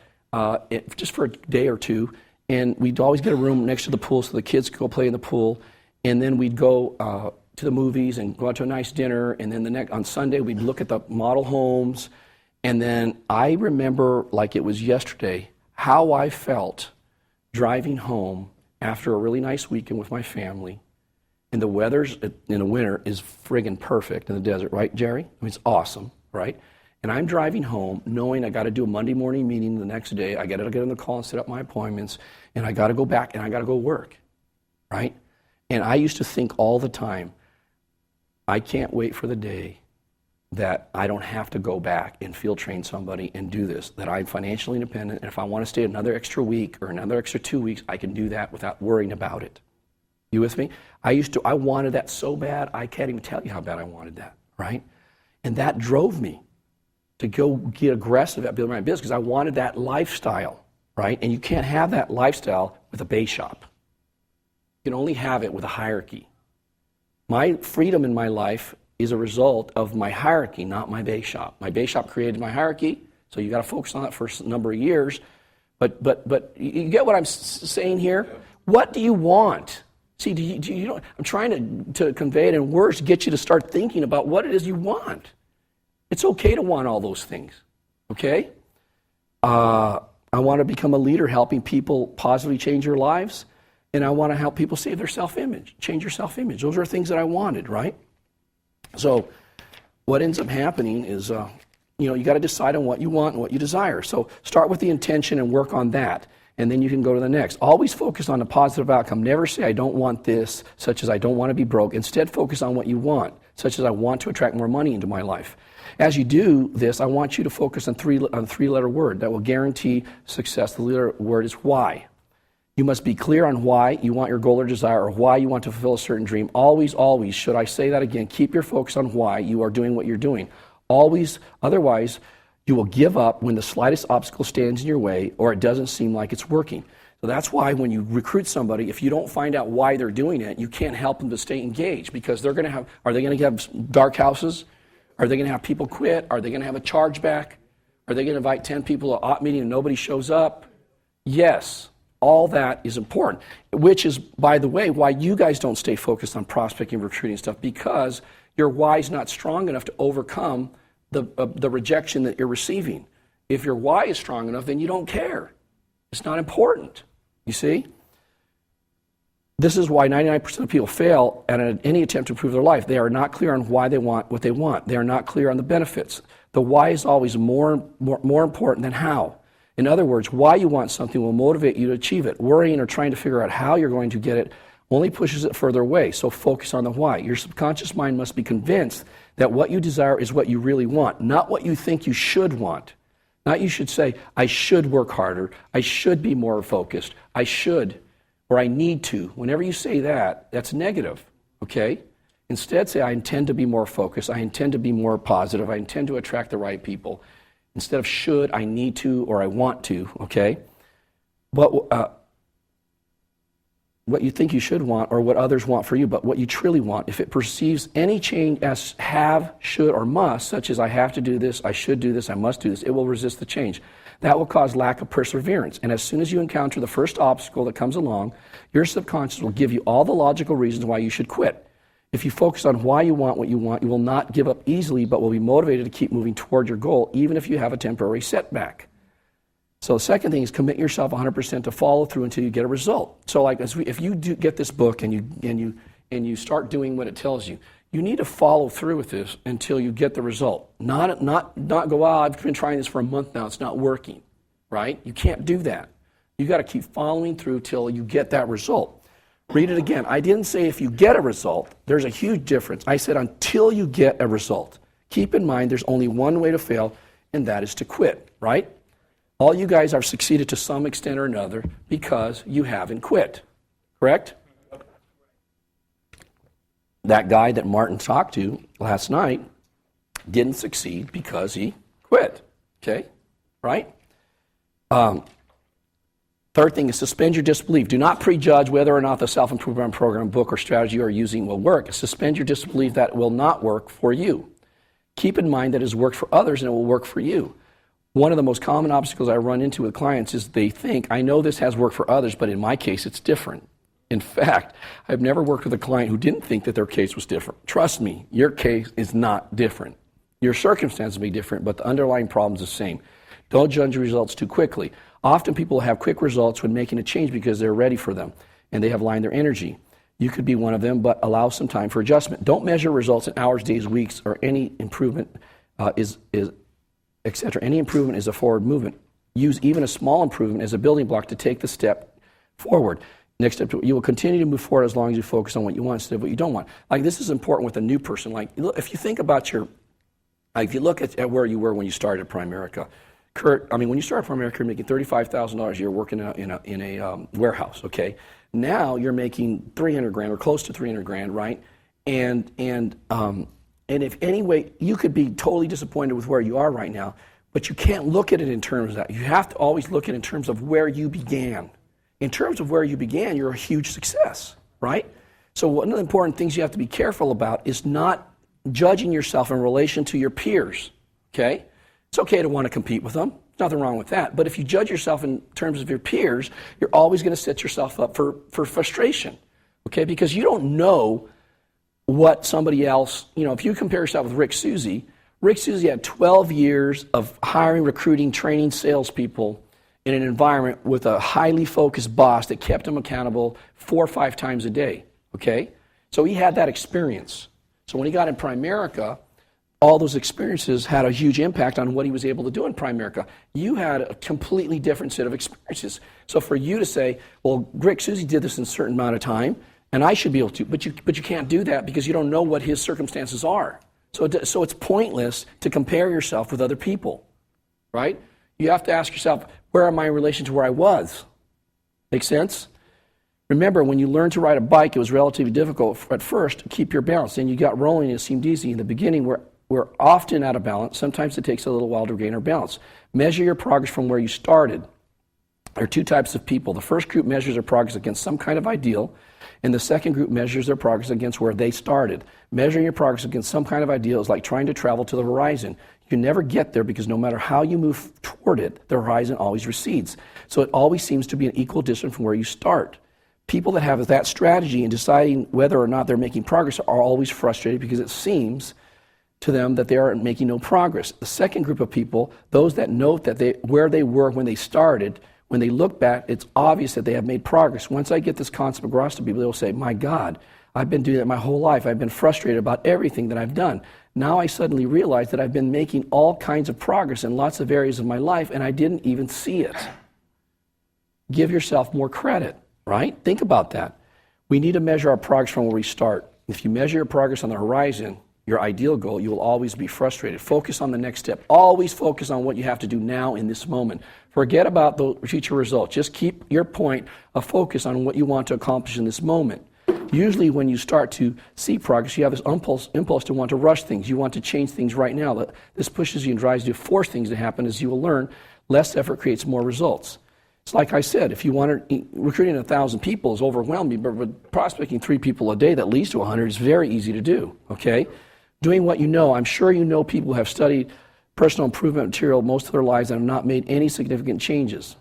just for a day or two, and we'd always get a room next to the pool so the kids could go play in the pool. And then we'd go to the movies and go out to a nice dinner, and then on Sunday we'd look at the model homes. And then I remember like it was yesterday how I felt driving home after a really nice weekend with my family. And the weather's in the winter is friggin' perfect in the desert, right, Jerry? I mean, it's awesome, right? And I'm driving home knowing I got to do a Monday morning meeting the next day. I got to get on the call and set up my appointments, and I got to go back and I got to go work, right? And I used to think all the time, I can't wait for the day that I don't have to go back and field train somebody and do this, that I'm financially independent, and if I want to stay another extra week or another extra 2 weeks, I can do that without worrying about it. You with me? I wanted that so bad, I can't even tell you how bad I wanted that, right? And that drove me to go get aggressive at building my business because I wanted that lifestyle, right? And you can't have that lifestyle with a base shop. You can only have it with a hierarchy. My freedom in my life is a result of my hierarchy, not my base shop. My base shop created my hierarchy, so you got to focus on that for a number of years. But you get what I'm saying here? What do you want? See, I'm trying to convey it in words to get you to start thinking about what it is you want. It's okay to want all those things, okay? I want to become a leader helping people positively change their lives, and I want to help people save their self-image, change your self-image. Those are things that I wanted, right? So what ends up happening is, you got to decide on what you want and what you desire. So start with the intention and work on that, and then you can go to the next. Always focus on the positive outcome. Never say, I don't want this, such as I don't want to be broke. Instead, focus on what you want, such as I want to attract more money into my life. As you do this, I want you to focus on a three-letter word that will guarantee success. The letter word is why. You must be clear on why you want your goal or desire or why you want to fulfill a certain dream. Always, always, should I say that again, keep your focus on why you are doing what you're doing. Always, otherwise, you will give up when the slightest obstacle stands in your way or it doesn't seem like it's working. So that's why when you recruit somebody, if you don't find out why they're doing it, you can't help them to stay engaged because are they going to have dark houses? Are they going to have people quit? Are they going to have a chargeback? Are they going to invite 10 people to an op meeting and nobody shows up? Yes. All that is important, which is, by the way, why you guys don't stay focused on prospecting, recruiting stuff, because your why is not strong enough to overcome the rejection that you're receiving. If your why is strong enough, then you don't care. It's not important. You see? This is why 99% of people fail at any attempt to improve their life. They are not clear on why they want what they want. They are not clear on the benefits. The why is always more important than how. In other words, why you want something will motivate you to achieve it. Worrying or trying to figure out how you're going to get it only pushes it further away. So focus on the why. Your subconscious mind must be convinced that what you desire is what you really want, not what you think you should want. Not you should say, I should work harder, I should be more focused, I should, or I need to. Whenever you say that, that's negative, okay? Instead say, I intend to be more focused, I intend to be more positive, I intend to attract the right people. Instead of should, I need to, or I want to, okay? But what you think you should want or what others want for you, but what you truly want. If it perceives any change as have, should, or must, such as I have to do this, I should do this, I must do this, it will resist the change. That will cause lack of perseverance. And as soon as you encounter the first obstacle that comes along, your subconscious will give you all the logical reasons why you should quit. If you focus on why you want what you want, you will not give up easily, but will be motivated to keep moving toward your goal, even if you have a temporary setback. So the second thing is commit yourself 100% to follow through until you get a result. So like if you do get this book and you start doing what it tells you, you need to follow through with this until you get the result. Not go, I've been trying this for a month now, it's not working, right? You can't do that. You got to keep following through till you get that result. Read it again. I didn't say if you get a result. There's a huge difference. I said until you get a result. Keep in mind there's only one way to fail, and that is to quit, right? All you guys have succeeded to some extent or another because you haven't quit, correct? That guy that Martin talked to last night didn't succeed because he quit, okay? Right? Third thing is suspend your disbelief. Do not prejudge whether or not the self-improvement program, book, or strategy you are using will work. Suspend your disbelief that it will not work for you. Keep in mind that it has worked for others and it will work for you. One of the most common obstacles I run into with clients is they think, I know this has worked for others, but in my case, it's different. In fact, I've never worked with a client who didn't think that their case was different. Trust me, your case is not different. Your circumstances may be different, but the underlying problem is the same. Don't judge results too quickly. Often people have quick results when making a change because they're ready for them and they have aligned their energy. You could be one of them, but allow some time for adjustment. Don't measure results in hours, days, weeks, or any improvement etc. Any improvement is a forward movement. Use even a small improvement as a building block to take the step forward. Next step, you will continue to move forward as long as you focus on what you want instead of what you don't want. Like this is important with a new person. Like if you think about if you look at where you were when you started Primerica, Kurt, when you started Primerica, you're making $35,000 a year working in a warehouse. Okay, now you're making $300,000 or close to $300,000, right? And if anyway, you could be totally disappointed with where you are right now, but you can't look at it in terms of that. You have to always look at it in terms of where you began. In terms of where you began, you're a huge success, right? So one of the important things you have to be careful about is not judging yourself in relation to your peers, okay? It's okay to want to compete with them. There's nothing wrong with that. But if you judge yourself in terms of your peers, you're always going to set yourself up for frustration, okay? Because you don't know what somebody else, if you compare yourself with Rick Susie had 12 years of hiring, recruiting, training salespeople in an environment with a highly focused boss that kept him accountable 4 or 5 times a day, okay? So he had that experience. So when he got in Primerica, all those experiences had a huge impact on what he was able to do in Primerica. You had a completely different set of experiences. So for you to say, well, Rick Susie did this in a certain amount of time, and I should be able to, but you can't do that because you don't know what his circumstances are. So it's pointless to compare yourself with other people, right? You have to ask yourself, where am I in relation to where I was? Make sense? Remember, when you learned to ride a bike, it was relatively difficult at first to keep your balance. Then you got rolling, and it seemed easy. In the beginning, we're often out of balance. Sometimes it takes a little while to regain our balance. Measure your progress from where you started. There are two types of people. The first group measures their progress against some kind of ideal, and the second group measures their progress against where they started. Measuring your progress against some kind of ideal is like trying to travel to the horizon. You never get there because no matter how you move toward it, the horizon always recedes. So it always seems to be an equal distance from where you start. People that have that strategy in deciding whether or not they're making progress are always frustrated because it seems to them that they are making no progress. The second group of people, those that note that where they were when they started, when they look back, it's obvious that they have made progress. Once I get this concept across to people, they'll say, my God, I've been doing that my whole life. I've been frustrated about everything that I've done. Now I suddenly realize that I've been making all kinds of progress in lots of areas of my life, and I didn't even see it. Give yourself more credit, right? Think about that. We need to measure our progress from where we start. If you measure your progress on the horizon, your ideal goal, you will always be frustrated. Focus on the next step. Always focus on what you have to do now in this moment. Forget about the future results. Just keep your point of focus on what you want to accomplish in this moment. Usually when you start to see progress, you have this impulse to want to rush things. You want to change things right now. This pushes you and drives you to force things to happen. As you will learn, less effort creates more results. It's like I said, if you want to, recruiting 1,000 people is overwhelming, but prospecting 3 people a day that leads to 100 is very easy to do, okay? Doing what you know. I'm sure you know people who have studied personal improvement material most of their lives and have not made any significant changes.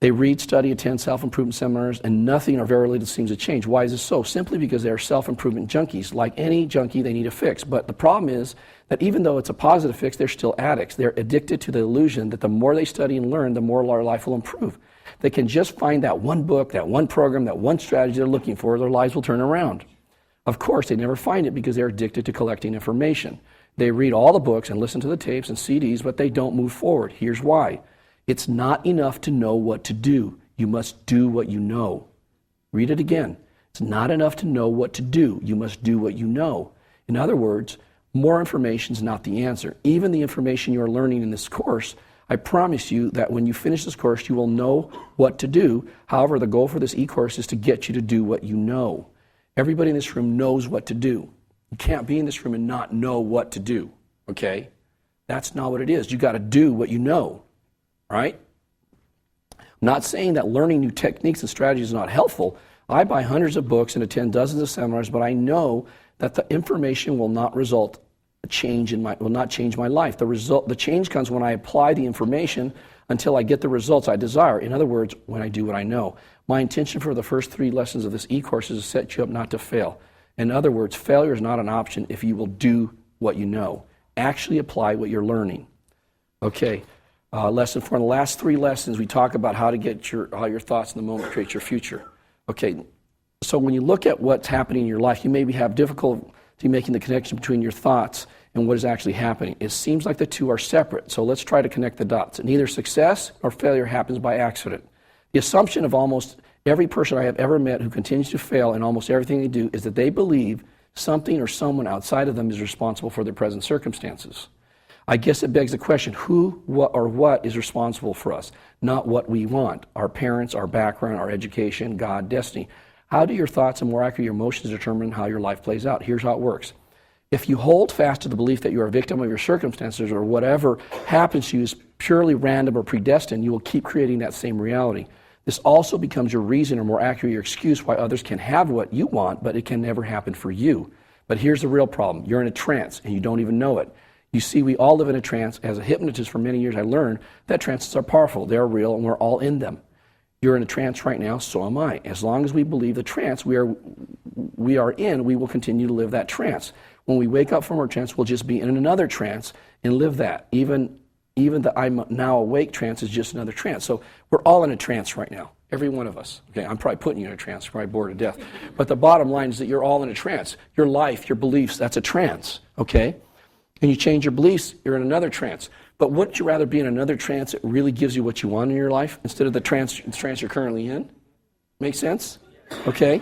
They read, study, attend self-improvement seminars, and nothing or very little seems to change. Why is this so? Simply because they are self-improvement junkies. Like any junkie, they need a fix. But the problem is that even though it's a positive fix, they're still addicts. They're addicted to the illusion that the more they study and learn, the more their life will improve. They can just find that one book, that one program, that one strategy they're looking for, their lives will turn around. Of course, they never find it because they're addicted to collecting information. They read all the books and listen to the tapes and CDs, but they don't move forward. Here's why. It's not enough to know what to do. You must do what you know. Read it again. It's not enough to know what to do. You must do what you know. In other words, more information is not the answer. Even the information you are learning in this course, I promise you that when you finish this course, you will know what to do. However, the goal for this e-course is to get you to do what you know. Everybody in this room knows what to do. You can't be in this room and not know what to do, okay? That's not what it is. You got to do what you know, right? I'm not saying that learning new techniques and strategies is not helpful. I buy hundreds of books and attend dozens of seminars, but I know that the information will not result will not change my life. The change comes when I apply the information until I get the results I desire. In other words, when I do what I know. My intention for the first 3 lessons of this e-course is to set you up not to fail. In other words, failure is not an option if you will do what you know. Actually apply what you're learning. Okay, lesson 4. In the last 3 lessons, we talk about how to get how your thoughts in the moment create your future. Okay, so when you look at what's happening in your life, you maybe have difficulty making the connection between your thoughts and what is actually happening. It seems like the two are separate, so let's try to connect the dots. Neither success nor failure happens by accident. The assumption of almost every person I have ever met who continues to fail in almost everything they do is that they believe something or someone outside of them is responsible for their present circumstances. I guess it begs the question, who, what is responsible for us? Not what we want. Our parents, our background, our education, God, destiny. How do your thoughts and more accurately your emotions determine how your life plays out? Here's how it works. If you hold fast to the belief that you are a victim of your circumstances or whatever happens to you is purely random or predestined, you will keep creating that same reality. This also becomes your reason, or more accurately, your excuse why others can have what you want, but it can never happen for you. But here's the real problem. You're in a trance, and you don't even know it. You see, we all live in a trance. As a hypnotist for many years, I learned that trances are powerful. They're real, and we're all in them. You're in a trance right now, so am I. As long as we believe the trance we are in, we will continue to live that trance. When we wake up from our trance, we'll just be in another trance and live that. Even the I'm now awake trance is just another trance. So we're all in a trance right now, every one of us. Okay, I'm probably putting you in a trance, you're probably bored to death. But the bottom line is that you're all in a trance. Your life, your beliefs, that's a trance, okay? And you change your beliefs, you're in another trance. But wouldn't you rather be in another trance that really gives you what you want in your life instead of the trance you're currently in? Make sense? Okay?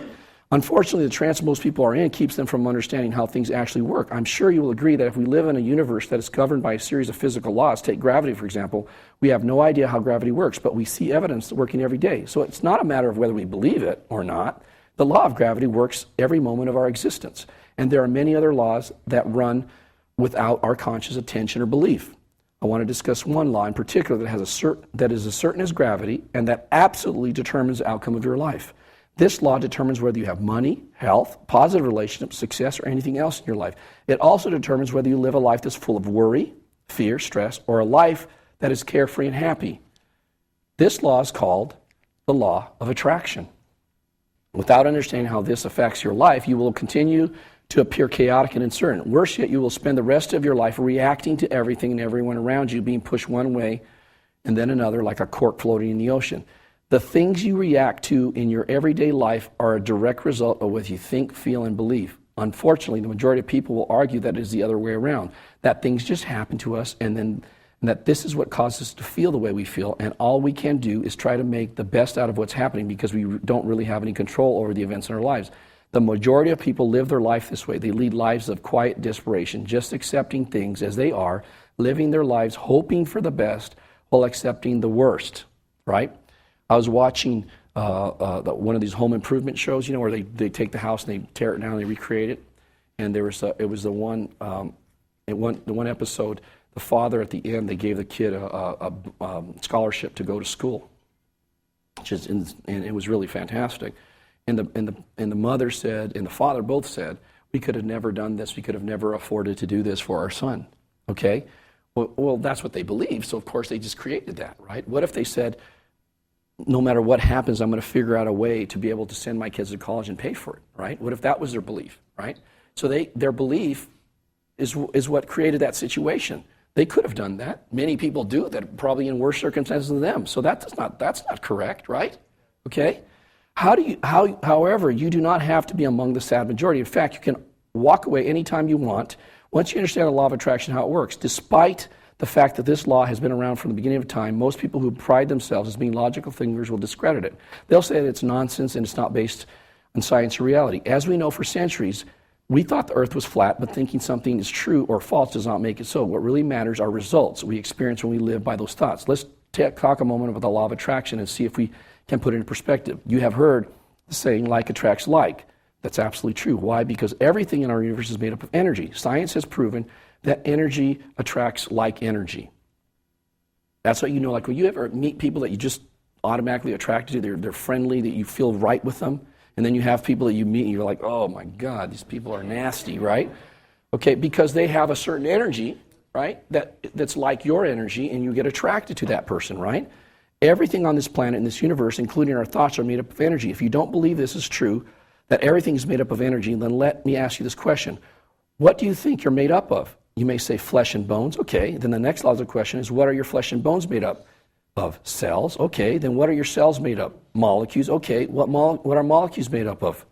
Unfortunately, the trance most people are in keeps them from understanding how things actually work. I'm sure you will agree that if we live in a universe that is governed by a series of physical laws, take gravity, for example, we have no idea how gravity works, but we see evidence working every day. So it's not a matter of whether we believe it or not. The law of gravity works every moment of our existence. And there are many other laws that run without our conscious attention or belief. I want to discuss one law in particular that is as certain as gravity and that absolutely determines the outcome of your life. This law determines whether you have money, health, positive relationships, success, or anything else in your life. It also determines whether you live a life that's full of worry, fear, stress, or a life that is carefree and happy. This law is called the law of attraction. Without understanding how this affects your life, you will continue to appear chaotic and uncertain. Worse yet, you will spend the rest of your life reacting to everything and everyone around you, being pushed one way and then another like a cork floating in the ocean. The things you react to in your everyday life are a direct result of what you think, feel, and believe. Unfortunately, the majority of people will argue that it is the other way around, that things just happen to us and that this is what causes us to feel the way we feel, and all we can do is try to make the best out of what's happening because we don't really have any control over the events in our lives. The majority of people live their life this way. They lead lives of quiet desperation, just accepting things as they are, living their lives hoping for the best while accepting the worst, right? I was watching one of these home improvement shows, where they take the house and they tear it down and they recreate it. And the one episode, the father at the end, they gave the kid a scholarship to go to school, and it was really fantastic. And the mother said, and the father both said, we could have never done this. We could have never afforded to do this for our son. Okay? Well, that's what they believe. So of course they just created that, right? What if they said, no matter what happens, I'm going to figure out a way to be able to send my kids to college and pay for it, right? What if that was their belief, right? So their belief is what created that situation. They could have done that. Many people do that, probably in worse circumstances than them. So that's not correct, right? Okay? However, you do not have to be among the sad majority. In fact, you can walk away anytime you want once you understand the law of attraction, how it works. Despite the fact that this law has been around from the beginning of time, most people who pride themselves as being logical thinkers will discredit it. They'll say that it's nonsense and it's not based on science or reality. As we know, for centuries, we thought the earth was flat, but thinking something is true or false does not make it so. What really matters are results we experience when we live by those thoughts. Let's talk a moment about the law of attraction and see if we can put it in perspective. You have heard the saying, like attracts like. That's absolutely true. Why? Because everything in our universe is made up of energy. Science has proven that energy attracts like energy. That's what you know. Like when you ever meet people that you just automatically attracted to, they're friendly, that you feel right with them, and then you have people that you meet and you're like, oh my God, these people are nasty, right? Okay, because they have a certain energy, right, that's like your energy, and you get attracted to that person, right? Everything on this planet, in this universe, including our thoughts, are made up of energy. If you don't believe this is true, that everything is made up of energy, then let me ask you this question. What do you think you're made up of? You may say flesh and bones. Okay, then the next logical question is, what are your flesh and bones made up of? Cells. Okay, then what are your cells made up? Molecules. Okay, what are molecules made up of?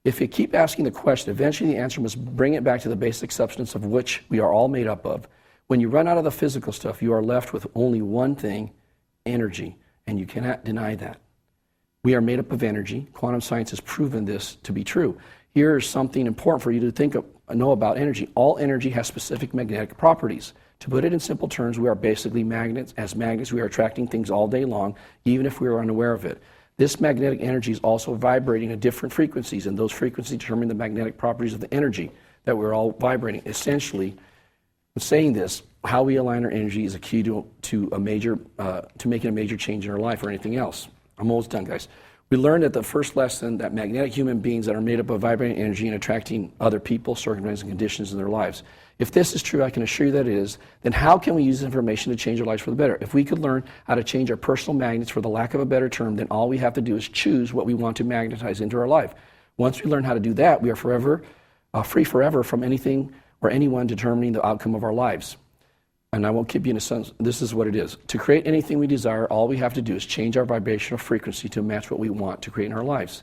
If you keep asking the question, eventually the answer must bring it back to the basic substance of which we are all made up of. When you run out of the physical stuff, you are left with only one thing, energy, and you cannot deny that. We are made up of energy. Quantum science has proven this to be true. Here's something important for you to know about energy. All energy has specific magnetic properties. To put it in simple terms, we are basically magnets. As magnets, we are attracting things all day long, even if we are unaware of it. This magnetic energy is also vibrating at different frequencies, and those frequencies determine the magnetic properties of the energy that we're all vibrating. Essentially, in saying this, how we align our energy is a key to making a major change in our life or anything else. I'm almost done, guys. We learned at the first lesson that magnetic human beings that are made up of vibrating energy and attracting other people, circumstances, and conditions in their lives. If this is true, I can assure you that it is, then how can we use this information to change our lives for the better? If we could learn how to change our personal magnets, for the lack of a better term, then all we have to do is choose what we want to magnetize into our life. Once we learn how to do that, we are free forever from anything or anyone determining the outcome of our lives. And I won't keep you in a sense. This is what it is. To create anything we desire, all we have to do is change our vibrational frequency to match what we want to create in our lives.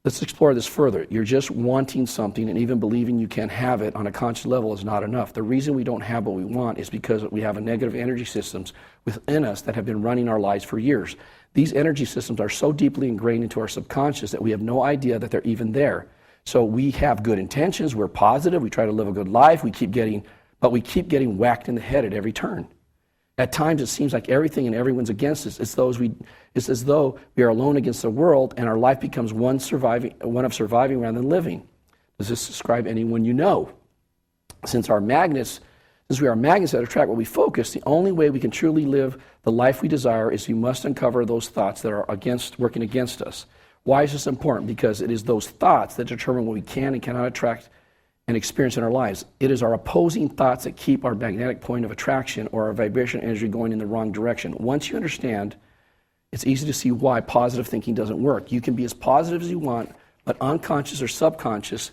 Let's explore this further. You're just wanting something, and even believing you can have it on a conscious level is not enough. The reason we don't have what we want is because we have negative energy systems within us that have been running our lives for years. These energy systems are so deeply ingrained into our subconscious that we have no idea that they're even there. So we have good intentions, we're positive, we try to live a good life, but we keep getting whacked in the head at every turn. At times it seems like everything and everyone's against us. It's as though we are alone against the world, and our life becomes one of surviving rather than living. Does this describe anyone you know? Since our magnets Since we are magnets that attract what we focus, the only way we can truly live the life we desire is we must uncover those thoughts that are working against us. Why is this important? Because it is those thoughts that determine what we can and cannot attract and experience in our lives. It is our opposing thoughts that keep our magnetic point of attraction or our vibrational energy going in the wrong direction. Once you understand, it's easy to see why positive thinking doesn't work. You can be as positive as you want, but unconscious or subconscious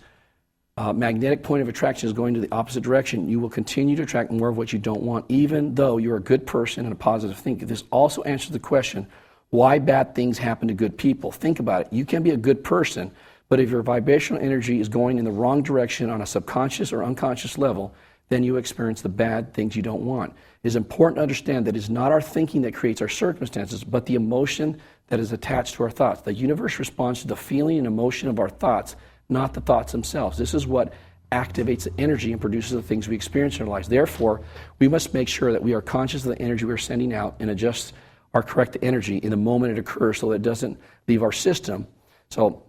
magnetic point of attraction is going to the opposite direction. You will continue to attract more of what you don't want, even though you're a good person and a positive thinker. This also answers the question, why bad things happen to good people. Think about it. You can be a good person, but if your vibrational energy is going in the wrong direction on a subconscious or unconscious level, then you experience the bad things you don't want. It is important to understand that it is not our thinking that creates our circumstances, but the emotion that is attached to our thoughts. The universe responds to the feeling and emotion of our thoughts, not the thoughts themselves. This is what activates the energy and produces the things we experience in our lives. Therefore, we must make sure that we are conscious of the energy we're sending out and adjust our correct energy in the moment it occurs so that it doesn't leave our system. So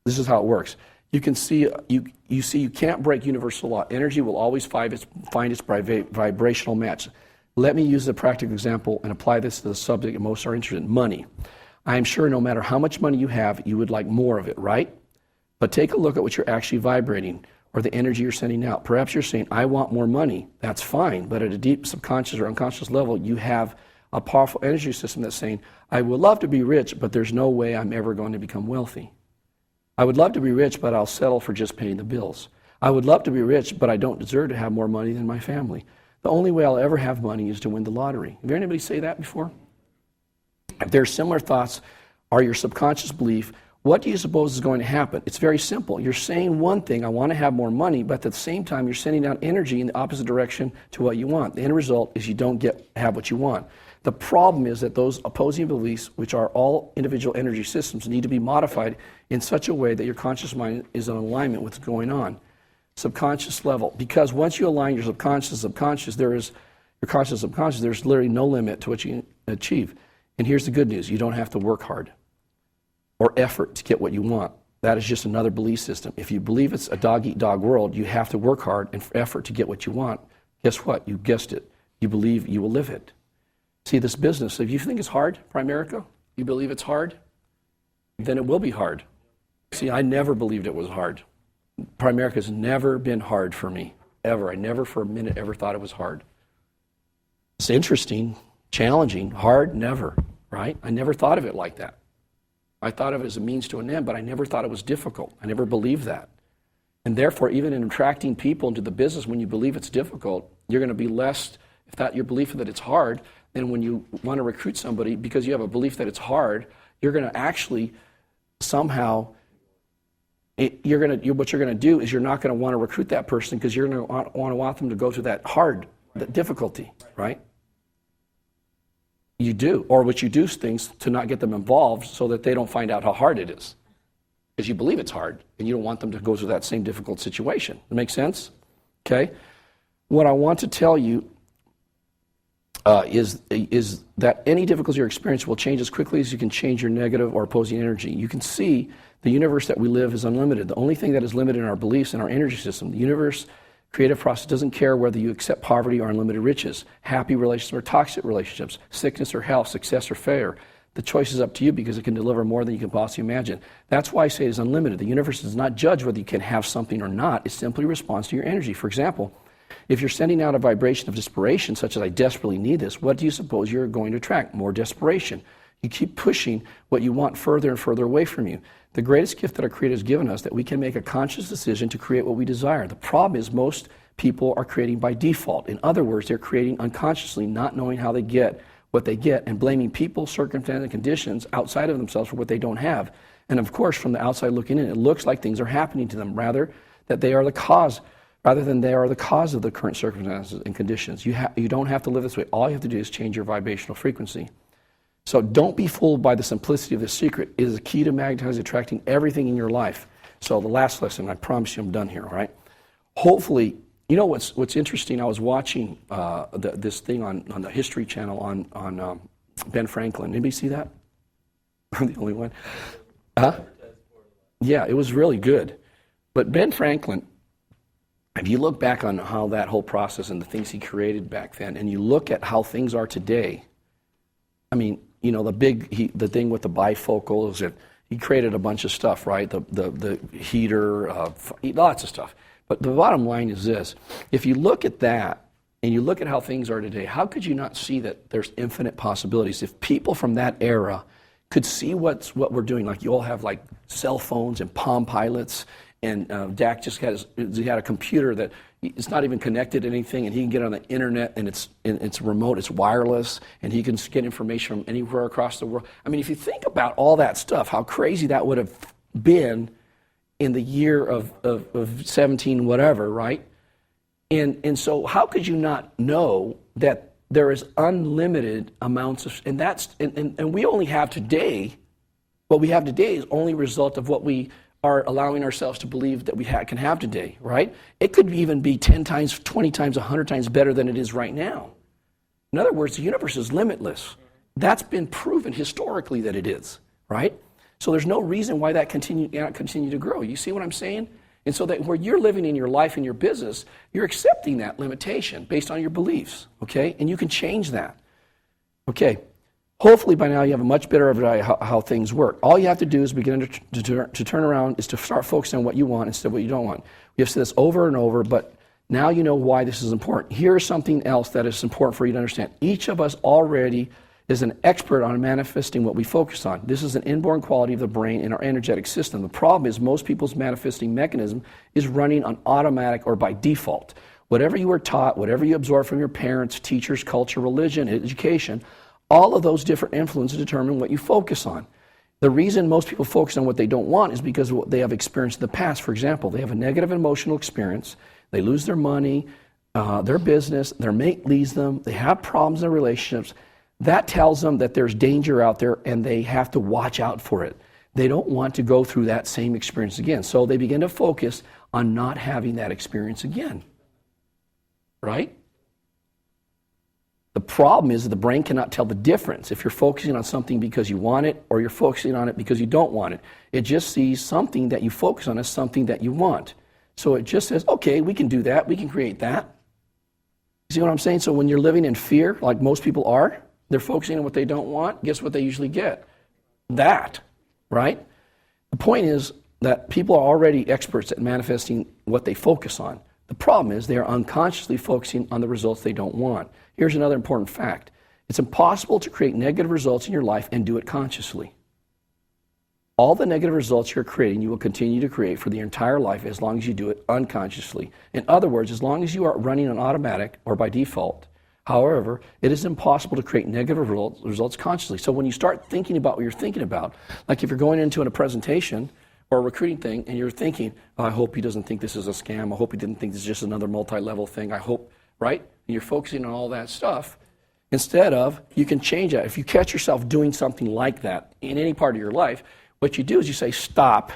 this is how it works. You can see, you can't break universal law. Energy will always find its vibrational match. Let me use a practical example and apply this to the subject most are interested in, money. I am sure no matter how much money you have, you would like more of it, right? But take a look at what you're actually vibrating or the energy you're sending out. Perhaps you're saying, I want more money. That's fine. But at a deep subconscious or unconscious level, you have a powerful energy system that's saying, I would love to be rich, but there's no way I'm ever going to become wealthy. I would love to be rich, but I'll settle for just paying the bills. I would love to be rich, but I don't deserve to have more money than my family. The only way I'll ever have money is to win the lottery. Have anybody say that before? If there's similar thoughts are your subconscious belief, what do you suppose is going to happen? It's very simple. You're saying one thing, I want to have more money, but at the same time, you're sending out energy in the opposite direction to what you want. The end result is you don't have what you want. The problem is that those opposing beliefs, which are all individual energy systems, need to be modified in such a way that your conscious mind is in alignment with what's going on. Subconscious level. Because once you align your subconscious, there's literally no limit to what you can achieve. And here's the good news. You don't have to work hard or effort to get what you want. That is just another belief system. If you believe it's a dog-eat-dog world, you have to work hard and effort to get what you want. Guess what? You guessed it. You believe you will live it. See, this business, if you think it's hard, Primerica, you believe it's hard, then it will be hard. See, I never believed it was hard. Primerica's never been hard for me, ever. I never for a minute ever thought it was hard. It's interesting, challenging, hard, never, right? I never thought of it like that. I thought of it as a means to an end, but I never thought it was difficult. I never believed that. And therefore, even in attracting people into the business, when you believe it's difficult, you're going to be less, if that your belief that it's hard, then when you want to recruit somebody, because you have a belief that it's hard, you're going to actually somehow, what you're going to do is you're not going to want to recruit that person because you're going to want them to go through that hard, that difficulty, right? You do. Or what you do is things to not get them involved so that they don't find out how hard it is. Because you believe it's hard, and you don't want them to go through that same difficult situation. That make sense? Okay? What I want to tell you is that any difficulty or experience will change as quickly as you can change your negative or opposing energy. You can see the universe that we live is unlimited. The only thing that is limited in our beliefs and our energy system. The universe creative process doesn't care whether you accept poverty or unlimited riches, happy relationships or toxic relationships, sickness or health, success or failure. The choice is up to you because it can deliver more than you can possibly imagine. That's why I say it is unlimited. The universe does not judge whether you can have something or not. It simply responds to your energy. For example, if you're sending out a vibration of desperation, such as I desperately need this, what do you suppose you're going to attract? More desperation. You keep pushing what you want further and further away from you. The greatest gift that our Creator has given us, that we can make a conscious decision to create what we desire. The problem is most people are creating by default. In other words, they're creating unconsciously, not knowing how they get what they get, and blaming people, circumstances, and conditions outside of themselves for what they don't have. And of course, from the outside looking in, it looks like things are happening to them, rather than they are the cause of the current circumstances and conditions. You don't have to live this way. All you have to do is change your vibrational frequency. So don't be fooled by the simplicity of this secret. It is the key to magnetizing, attracting everything in your life. So the last lesson, I promise you I'm done here, all right? Hopefully, you know what's interesting, I was watching this thing on the History Channel on Ben Franklin. Anybody see that? I'm the only one. Huh? Yeah, it was really good. But Ben Franklin, if you look back on how that whole process and the things he created back then, and you look at how things are today, I mean, the thing with the bifocal is that he created a bunch of stuff, right? The heater, lots of stuff. But the bottom line is this: if you look at that and you look at how things are today, how could you not see that there's infinite possibilities? If people from that era could see what we're doing, like you all have like cell phones and Palm Pilots. And Dak just had a computer that it's not even connected to anything, and he can get on the internet, and it's remote, it's wireless, and he can get information from anywhere across the world. I mean, if you think about all that stuff, how crazy that would have been in the year of 17 whatever, right? And so how could you not know that there is unlimited amounts of, and we only have today, what we have today is only a result of what we are allowing ourselves to believe that we can have today, right? It could even be 10 times, 20 times, 100 times better than it is right now. In other words, the universe is limitless. That's been proven historically that it is, right? So there's no reason why that cannot continue to grow. You see what I'm saying? And so that where you're living in your life and your business, you're accepting that limitation based on your beliefs, okay? And you can change that, okay? Hopefully by now you have a much better idea how things work. All you have to do is begin to turn around, is to start focusing on what you want instead of what you don't want. We have said this over and over, but now you know why this is important. Here's something else that is important for you to understand. Each of us already is an expert on manifesting what we focus on. This is an inborn quality of the brain and our energetic system. The problem is most people's manifesting mechanism is running on automatic or by default. Whatever you were taught, whatever you absorb from your parents, teachers, culture, religion, education, all of those different influences determine what you focus on. The reason most people focus on what they don't want is because of what they have experienced in the past. For example, they have a negative emotional experience, they lose their money, their business, their mate leaves them, they have problems in their relationships. That tells them that there's danger out there and they have to watch out for it. They don't want to go through that same experience again. So they begin to focus on not having that experience again. Right? The problem is that the brain cannot tell the difference if you're focusing on something because you want it or you're focusing on it because you don't want it. It just sees something that you focus on as something that you want. So it just says, okay, we can do that, we can create that. You see what I'm saying? So when you're living in fear, like most people are, they're focusing on what they don't want, guess what they usually get? That, right? The point is that people are already experts at manifesting what they focus on. The problem is they are unconsciously focusing on the results they don't want. Here's another important fact. It's impossible to create negative results in your life and do it consciously. All the negative results you're creating, you will continue to create for the entire life as long as you do it unconsciously. In other words, as long as you are running on automatic or by default. However, it is impossible to create negative results consciously. So when you start thinking about what you're thinking about, like if you're going into a presentation or a recruiting thing and you're thinking, oh, I hope he doesn't think this is a scam. I hope he didn't think this is just another multi-level thing. I hope, right? And you're focusing on all that stuff. Instead of, you can change that. If you catch yourself doing something like that in any part of your life, what you do is you say, stop.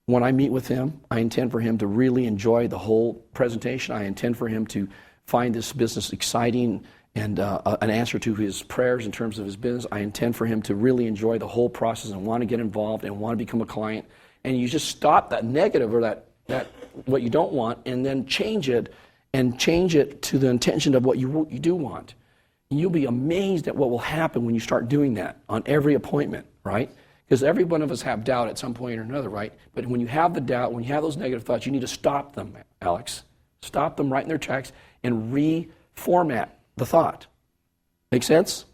When I meet with him, I intend for him to really enjoy the whole presentation. I intend for him to find this business exciting and an answer to his prayers in terms of his business. I intend for him to really enjoy the whole process and want to get involved and want to become a client. And you just stop that negative or that what you don't want and then change it to the intention of what you do want. And you'll be amazed at what will happen when you start doing that on every appointment, right? Because every one of us have doubt at some point or another, right? But when you have the doubt, when you have those negative thoughts, you need to stop them, Alex. Stop them right in their tracks and reformat the thought. Make sense?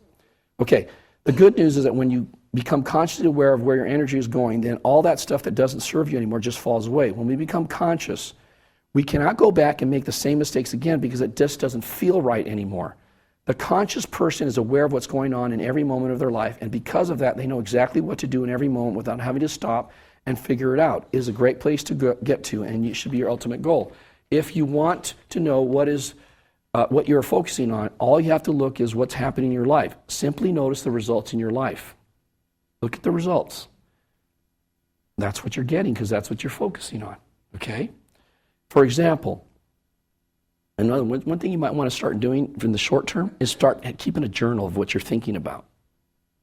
Okay. The good news is that when you become consciously aware of where your energy is going, then all that stuff that doesn't serve you anymore just falls away. When we become conscious, we cannot go back and make the same mistakes again because it just doesn't feel right anymore. The conscious person is aware of what's going on in every moment of their life, and because of that, they know exactly what to do in every moment without having to stop and figure it out. It is a great place to get to, and it should be your ultimate goal. If you want to know what you're focusing on, all you have to look is what's happening in your life. Simply notice the results in your life. Look at the results. That's what you're getting because that's what you're focusing on. Okay? For example, one thing you might want to start doing in the short term is start keeping a journal of what you're thinking about.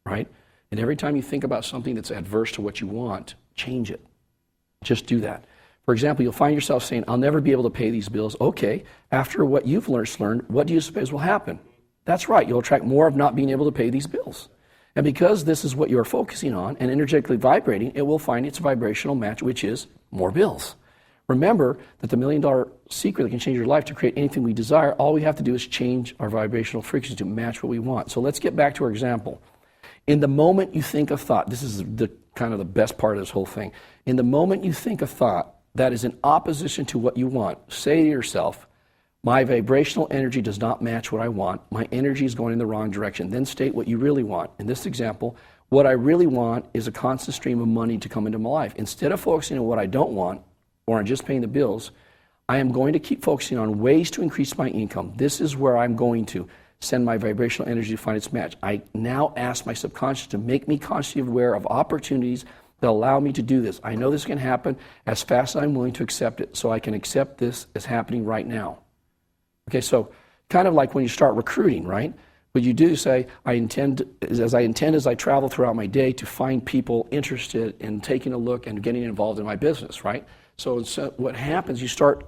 Right? And every time you think about something that's adverse to what you want, change it. Just do that. For example, you'll find yourself saying, I'll never be able to pay these bills. Okay, after what you've learned, what do you suppose will happen? That's right, you'll attract more of not being able to pay these bills. And because this is what you're focusing on and energetically vibrating, it will find its vibrational match, which is more bills. Remember that the $1 million secret that can change your life to create anything we desire, all we have to do is change our vibrational frequency to match what we want. So let's get back to our example. In the moment you think a thought, this is the kind of the best part of this whole thing. In the moment you think a thought that is in opposition to what you want, say to yourself, my vibrational energy does not match what I want. My energy is going in the wrong direction. Then state what you really want. In this example, what I really want is a constant stream of money to come into my life. Instead of focusing on what I don't want, or on just paying the bills, I am going to keep focusing on ways to increase my income. This is where I'm going to send my vibrational energy to find its match. I now ask my subconscious to make me consciously aware of opportunities that allow me to do this. I know this can happen as fast as I'm willing to accept it, so I can accept this as happening right now. Okay, so kind of like when you start recruiting, right? What you do say, I intend as I travel throughout my day to find people interested in taking a look and getting involved in my business, right? So what happens,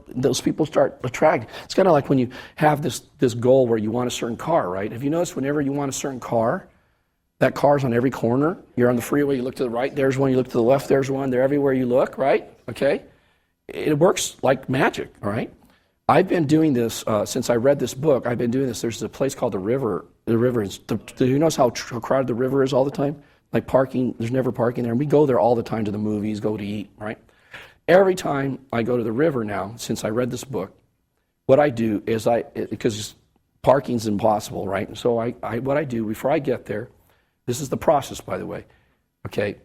those people start attracting. It's kind of like when you have this goal where you want a certain car, right? Have you noticed whenever you want a certain car, that car's on every corner? You're on the freeway, you look to the right, there's one, you look to the left, there's one, they're everywhere you look, right? Okay? It works like magic, all right? I've been doing this since I read this book. I've been doing this. There's a place called the River. Do you notice how crowded the river is all the time? Like parking, there's never parking there. And we go there all the time to the movies, go to eat, right? Every time I go to the river now, since I read this book, what I do is because parking's impossible, right? And so what I do before I get there, this is the process, by the way, okay?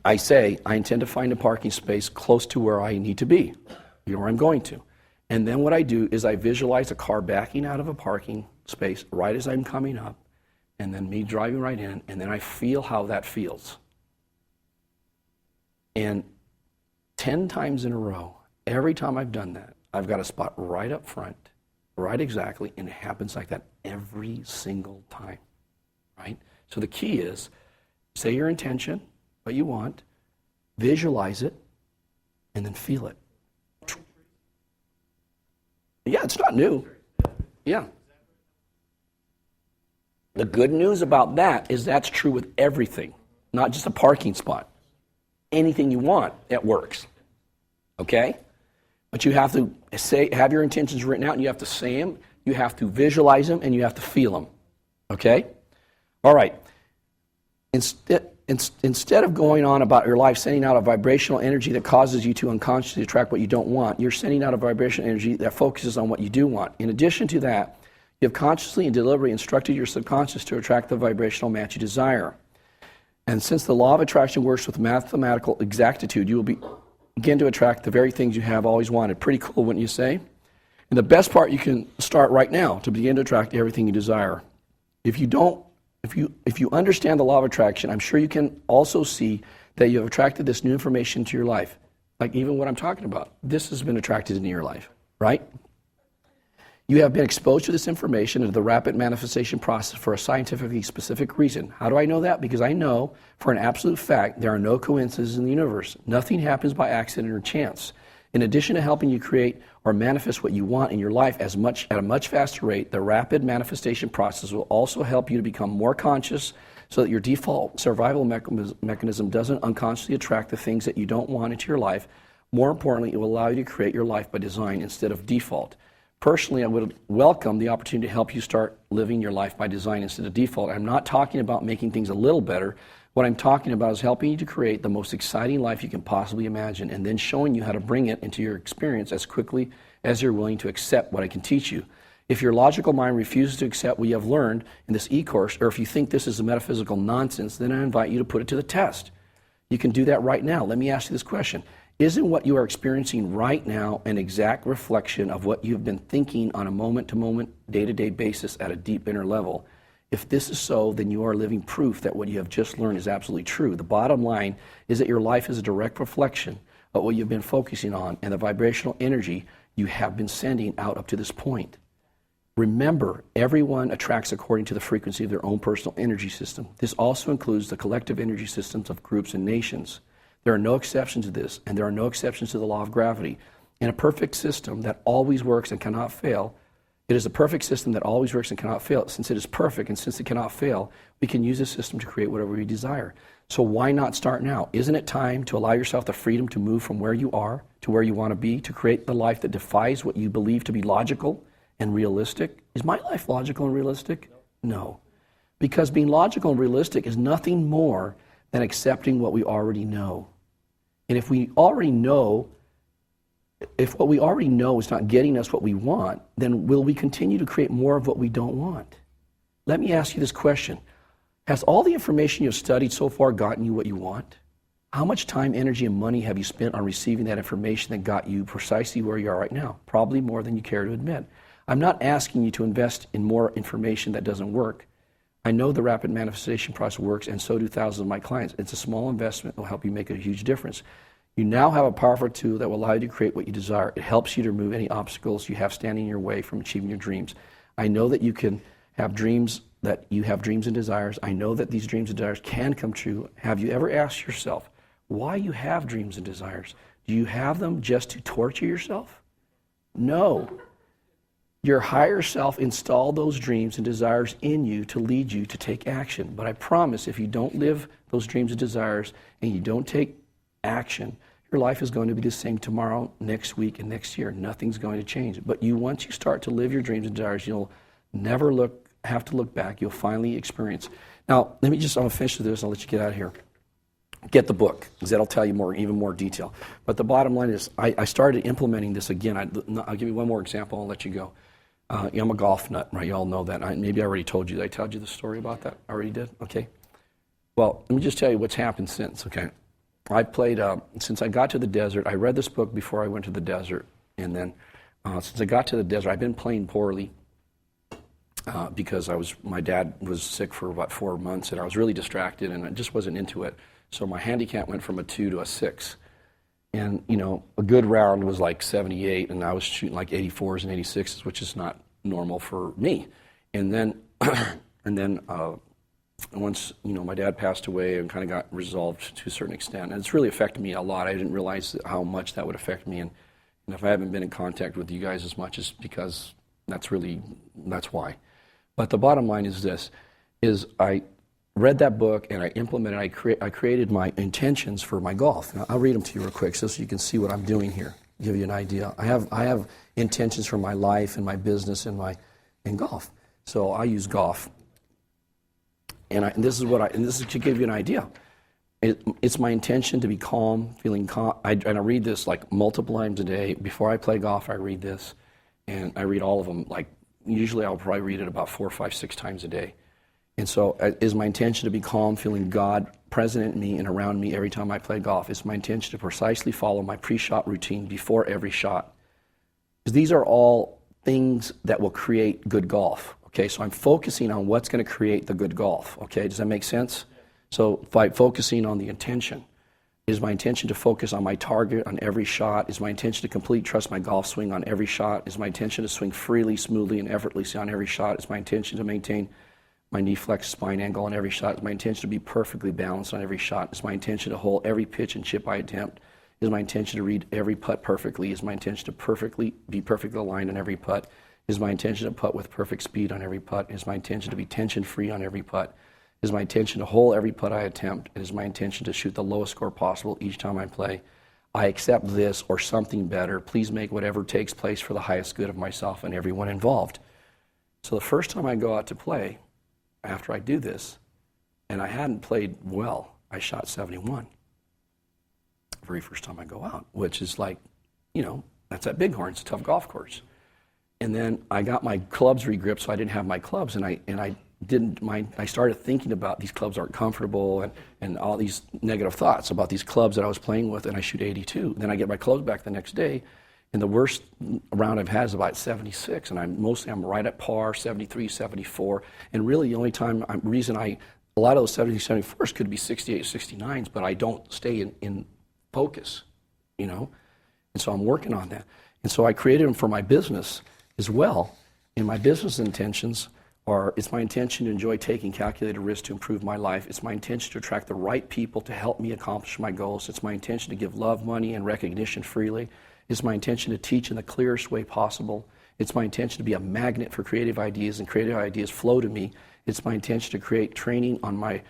I say I intend to find a parking space close to where I need to be, where I'm going to. And then what I do is I visualize a car backing out of a parking space right as I'm coming up, and then me driving right in, and then I feel how that feels. And 10 times in a row, every time I've done that, I've got a spot right up front, right exactly, and it happens like that every single time, right? So the key is, say your intention, what you want, visualize it, and then feel it. Yeah, it's not new. Yeah. The good news about that is that's true with everything, not just a parking spot. Anything you want, it works. Okay? But you have to have your intentions written out, and you have to say them, you have to visualize them, and you have to feel them. Okay? All right. Instead of going on about your life, sending out a vibrational energy that causes you to unconsciously attract what you don't want, you're sending out a vibrational energy that focuses on what you do want. In addition to that, you have consciously and deliberately instructed your subconscious to attract the vibrational match you desire. And since the law of attraction works with mathematical exactitude, you will begin to attract the very things you have always wanted. Pretty cool, wouldn't you say? And the best part, you can start right now to begin to attract everything you desire. If you understand the law of attraction, I'm sure you can also see that you have attracted this new information to your life. Like even what I'm talking about. This has been attracted into your life, right? You have been exposed to this information and the rapid manifestation process for a scientifically specific reason. How do I know that? Because I know for an absolute fact there are no coincidences in the universe. Nothing happens by accident or chance. In addition to helping you create or manifest what you want in your life at a much faster rate, the rapid manifestation process will also help you to become more conscious so that your default survival mechanism doesn't unconsciously attract the things that you don't want into your life. More importantly, it will allow you to create your life by design instead of default. Personally, I would welcome the opportunity to help you start living your life by design instead of default. I'm not talking about making things a little better. What I'm talking about is helping you to create the most exciting life you can possibly imagine and then showing you how to bring it into your experience as quickly as you're willing to accept what I can teach you. If your logical mind refuses to accept what you have learned in this e-course, or if you think this is a metaphysical nonsense, then I invite you to put it to the test. You can do that right now. Let me ask you this question. Isn't what you are experiencing right now an exact reflection of what you've been thinking on a moment-to-moment, day-to-day basis at a deep inner level? If this is so, then you are living proof that what you have just learned is absolutely true. The bottom line is that your life is a direct reflection of what you've been focusing on and the vibrational energy you have been sending out up to this point. Remember, everyone attracts according to the frequency of their own personal energy system. This also includes the collective energy systems of groups and nations. There are no exceptions to this, and there are no exceptions to the law of gravity. In a perfect system that always works and cannot fail, it is a perfect system that always works and cannot fail. Since it is perfect and since it cannot fail, we can use this system to create whatever we desire. So why not start now? Isn't it time to allow yourself the freedom to move from where you are to where you want to be, to create the life that defies what you believe to be logical and realistic? Is my life logical and realistic? No. Because being logical and realistic is nothing more than accepting what we already know. And if what we already know is not getting us what we want, then will we continue to create more of what we don't want? Let me ask you this question. Has all the information you've studied so far gotten you what you want? How much time, energy, and money have you spent on receiving that information that got you precisely where you are right now? Probably more than you care to admit. I'm not asking you to invest in more information that doesn't work. I know the rapid manifestation process works, and so do thousands of my clients. It's a small investment that will help you make a huge difference. You now have a powerful tool that will allow you to create what you desire. It helps you to remove any obstacles you have standing in your way from achieving your dreams. I know that you can have dreams, that you have dreams and desires. I know that these dreams and desires can come true. Have you ever asked yourself why you have dreams and desires? Do you have them just to torture yourself? No. Your higher self installed those dreams and desires in you to lead you to take action. But I promise if you don't live those dreams and desires and you don't take action, your life is going to be the same tomorrow, next week, and next year. Nothing's going to change. But once you start to live your dreams and desires, you'll never have to look back. You'll finally experience. Now, I'm going to finish with this and I'll let you get out of here. Get the book, because that'll tell you even more detail. But the bottom line is, I started implementing this again. I'll give you one more example and I'll let you go. I'm a golf nut, right? You all know that. Maybe I already told you. Did I tell you the story about that? I already did? Okay. Well, let me just tell you what's happened since, okay? I played, since I got to the desert, I read this book before I went to the desert. And then since I got to the desert, I've been playing poorly because my dad was sick for about 4 months, and I was really distracted, and I just wasn't into it. So my handicap went from a 2 to a 6. And, a good round was like 78, and I was shooting like 84s and 86s, which is not normal for me. And then, once, my dad passed away and kind of got resolved to a certain extent. And it's really affected me a lot. I didn't realize how much that would affect me. And if I haven't been in contact with you guys as much, it's because that's why. But the bottom line is this, is I read that book and I implemented, I created my intentions for my golf. Now, I'll read them to you real quick so you can see what I'm doing here, give you an idea. I have intentions for my life and my business and golf. So I use golf. And this is to give you an idea. It's my intention to be calm, feeling calm. And I read this like multiple times a day. Before I play golf, I read this. And I read all of them. Like, usually I'll probably read it about 4, 5, 6 times a day. And so is my intention to be calm, feeling God present in me and around me every time I play golf. It's my intention to precisely follow my pre-shot routine before every shot. Because these are all things that will create good golf. Okay, so I'm focusing on what's going to create the good golf. Okay, does that make sense? So by focusing on the intention, is my intention to focus on my target on every shot? Is my intention to trust my golf swing on every shot? Is my intention to swing freely, smoothly, and effortlessly on every shot? Is my intention to maintain my knee flex spine angle on every shot? Is my intention to be perfectly balanced on every shot? Is my intention to hold every pitch and chip I attempt? Is my intention to read every putt perfectly? Is my intention to be perfectly aligned on every putt? Is my intention to putt with perfect speed on every putt? Is my intention to be tension-free on every putt? Is my intention to hold every putt I attempt? And is my intention to shoot the lowest score possible each time I play? I accept this or something better. Please make whatever takes place for the highest good of myself and everyone involved. So the first time I go out to play, after I do this, and I hadn't played well, I shot 71. Very first time I go out, which is like, that's at Bighorn. It's a tough golf course. And then I got my clubs regripped, so I didn't have my clubs, and I didn't mind. I started thinking about these clubs aren't comfortable and all these negative thoughts about these clubs that I was playing with, and I shoot 82. Then I get my clubs back the next day, and the worst round I've had is about 76, and I'm right at par, 73, 74, and really the only time, a lot of those 70, 74s could be 68, 69s, but I don't stay in focus, and so I'm working on that. And so I created them for my business as well, and my business intentions Or it's my intention to enjoy taking calculated risks to improve my life. It's my intention to attract the right people to help me accomplish my goals. It's my intention to give love, money, and recognition freely. It's my intention to teach in the clearest way possible. It's my intention to be a magnet for creative ideas, and creative ideas flow to me. It's my intention to create training on my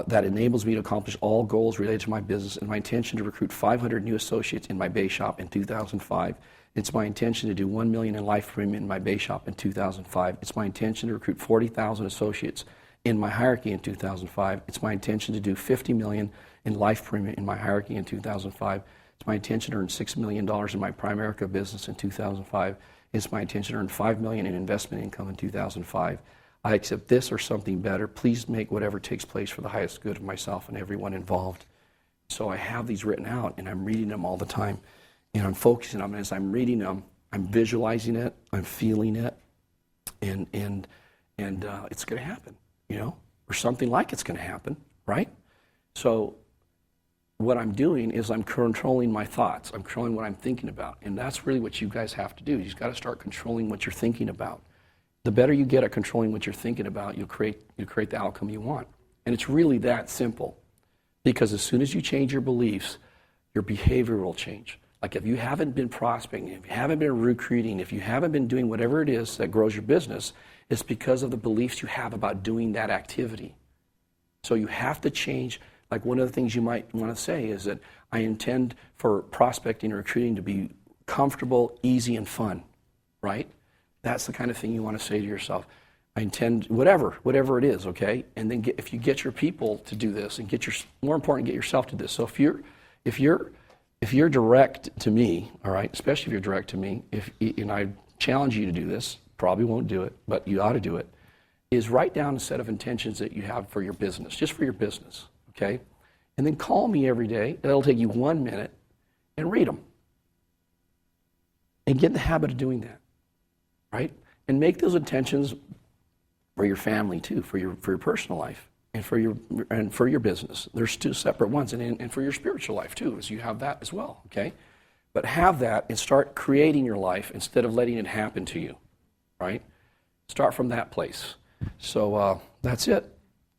that enables me to accomplish all goals related to my business, and my intention to recruit 500 new associates in my base shop in 2005. It's my intention to do $1 million in life premium in my base shop in 2005. It's my intention to recruit 40,000 associates in my hierarchy in 2005. It's my intention to do $50 million in life premium in my hierarchy in 2005. It's my intention to earn $6 million in my Primerica business in 2005. It's my intention to earn $5 million in investment income in 2005. I accept this or something better. Please make whatever takes place for the highest good of myself and everyone involved. So I have these written out, and I'm reading them all the time. And I'm focusing on them. As I'm reading them, I'm visualizing it, I'm feeling it, and it's going to happen, or something like it's going to happen, right? So what I'm doing is I'm controlling my thoughts. I'm controlling what I'm thinking about, and that's really what you guys have to do. You've got to start controlling what you're thinking about. The better you get at controlling what you're thinking about, you create the outcome you want. And it's really that simple. Because as soon as you change your beliefs, your behavior will change. Like if you haven't been prospecting, if you haven't been recruiting, if you haven't been doing whatever it is that grows your business, it's because of the beliefs you have about doing that activity. So you have to change. Like one of the things you might want to say is that I intend for prospecting and recruiting to be comfortable, easy, and fun, right? That's the kind of thing you want to say to yourself. I intend, whatever it is, okay? And then if you get your people to do this, and more important, get yourself to this. So if you're direct to me, all right, especially if you're direct to me, and I challenge you to do this, probably won't do it, but you ought to do it, is write down a set of intentions that you have for your business, just for your business, okay? And then call me every day. It'll take you 1 minute, and read them. And get in the habit of doing that. Right? And make those intentions for your family too, for your personal life, and for your business. There's two separate ones, and for your spiritual life too, as you have that as well. Okay, but have that and start creating your life instead of letting it happen to you. Right? Start from that place. So that's it.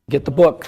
Get the book.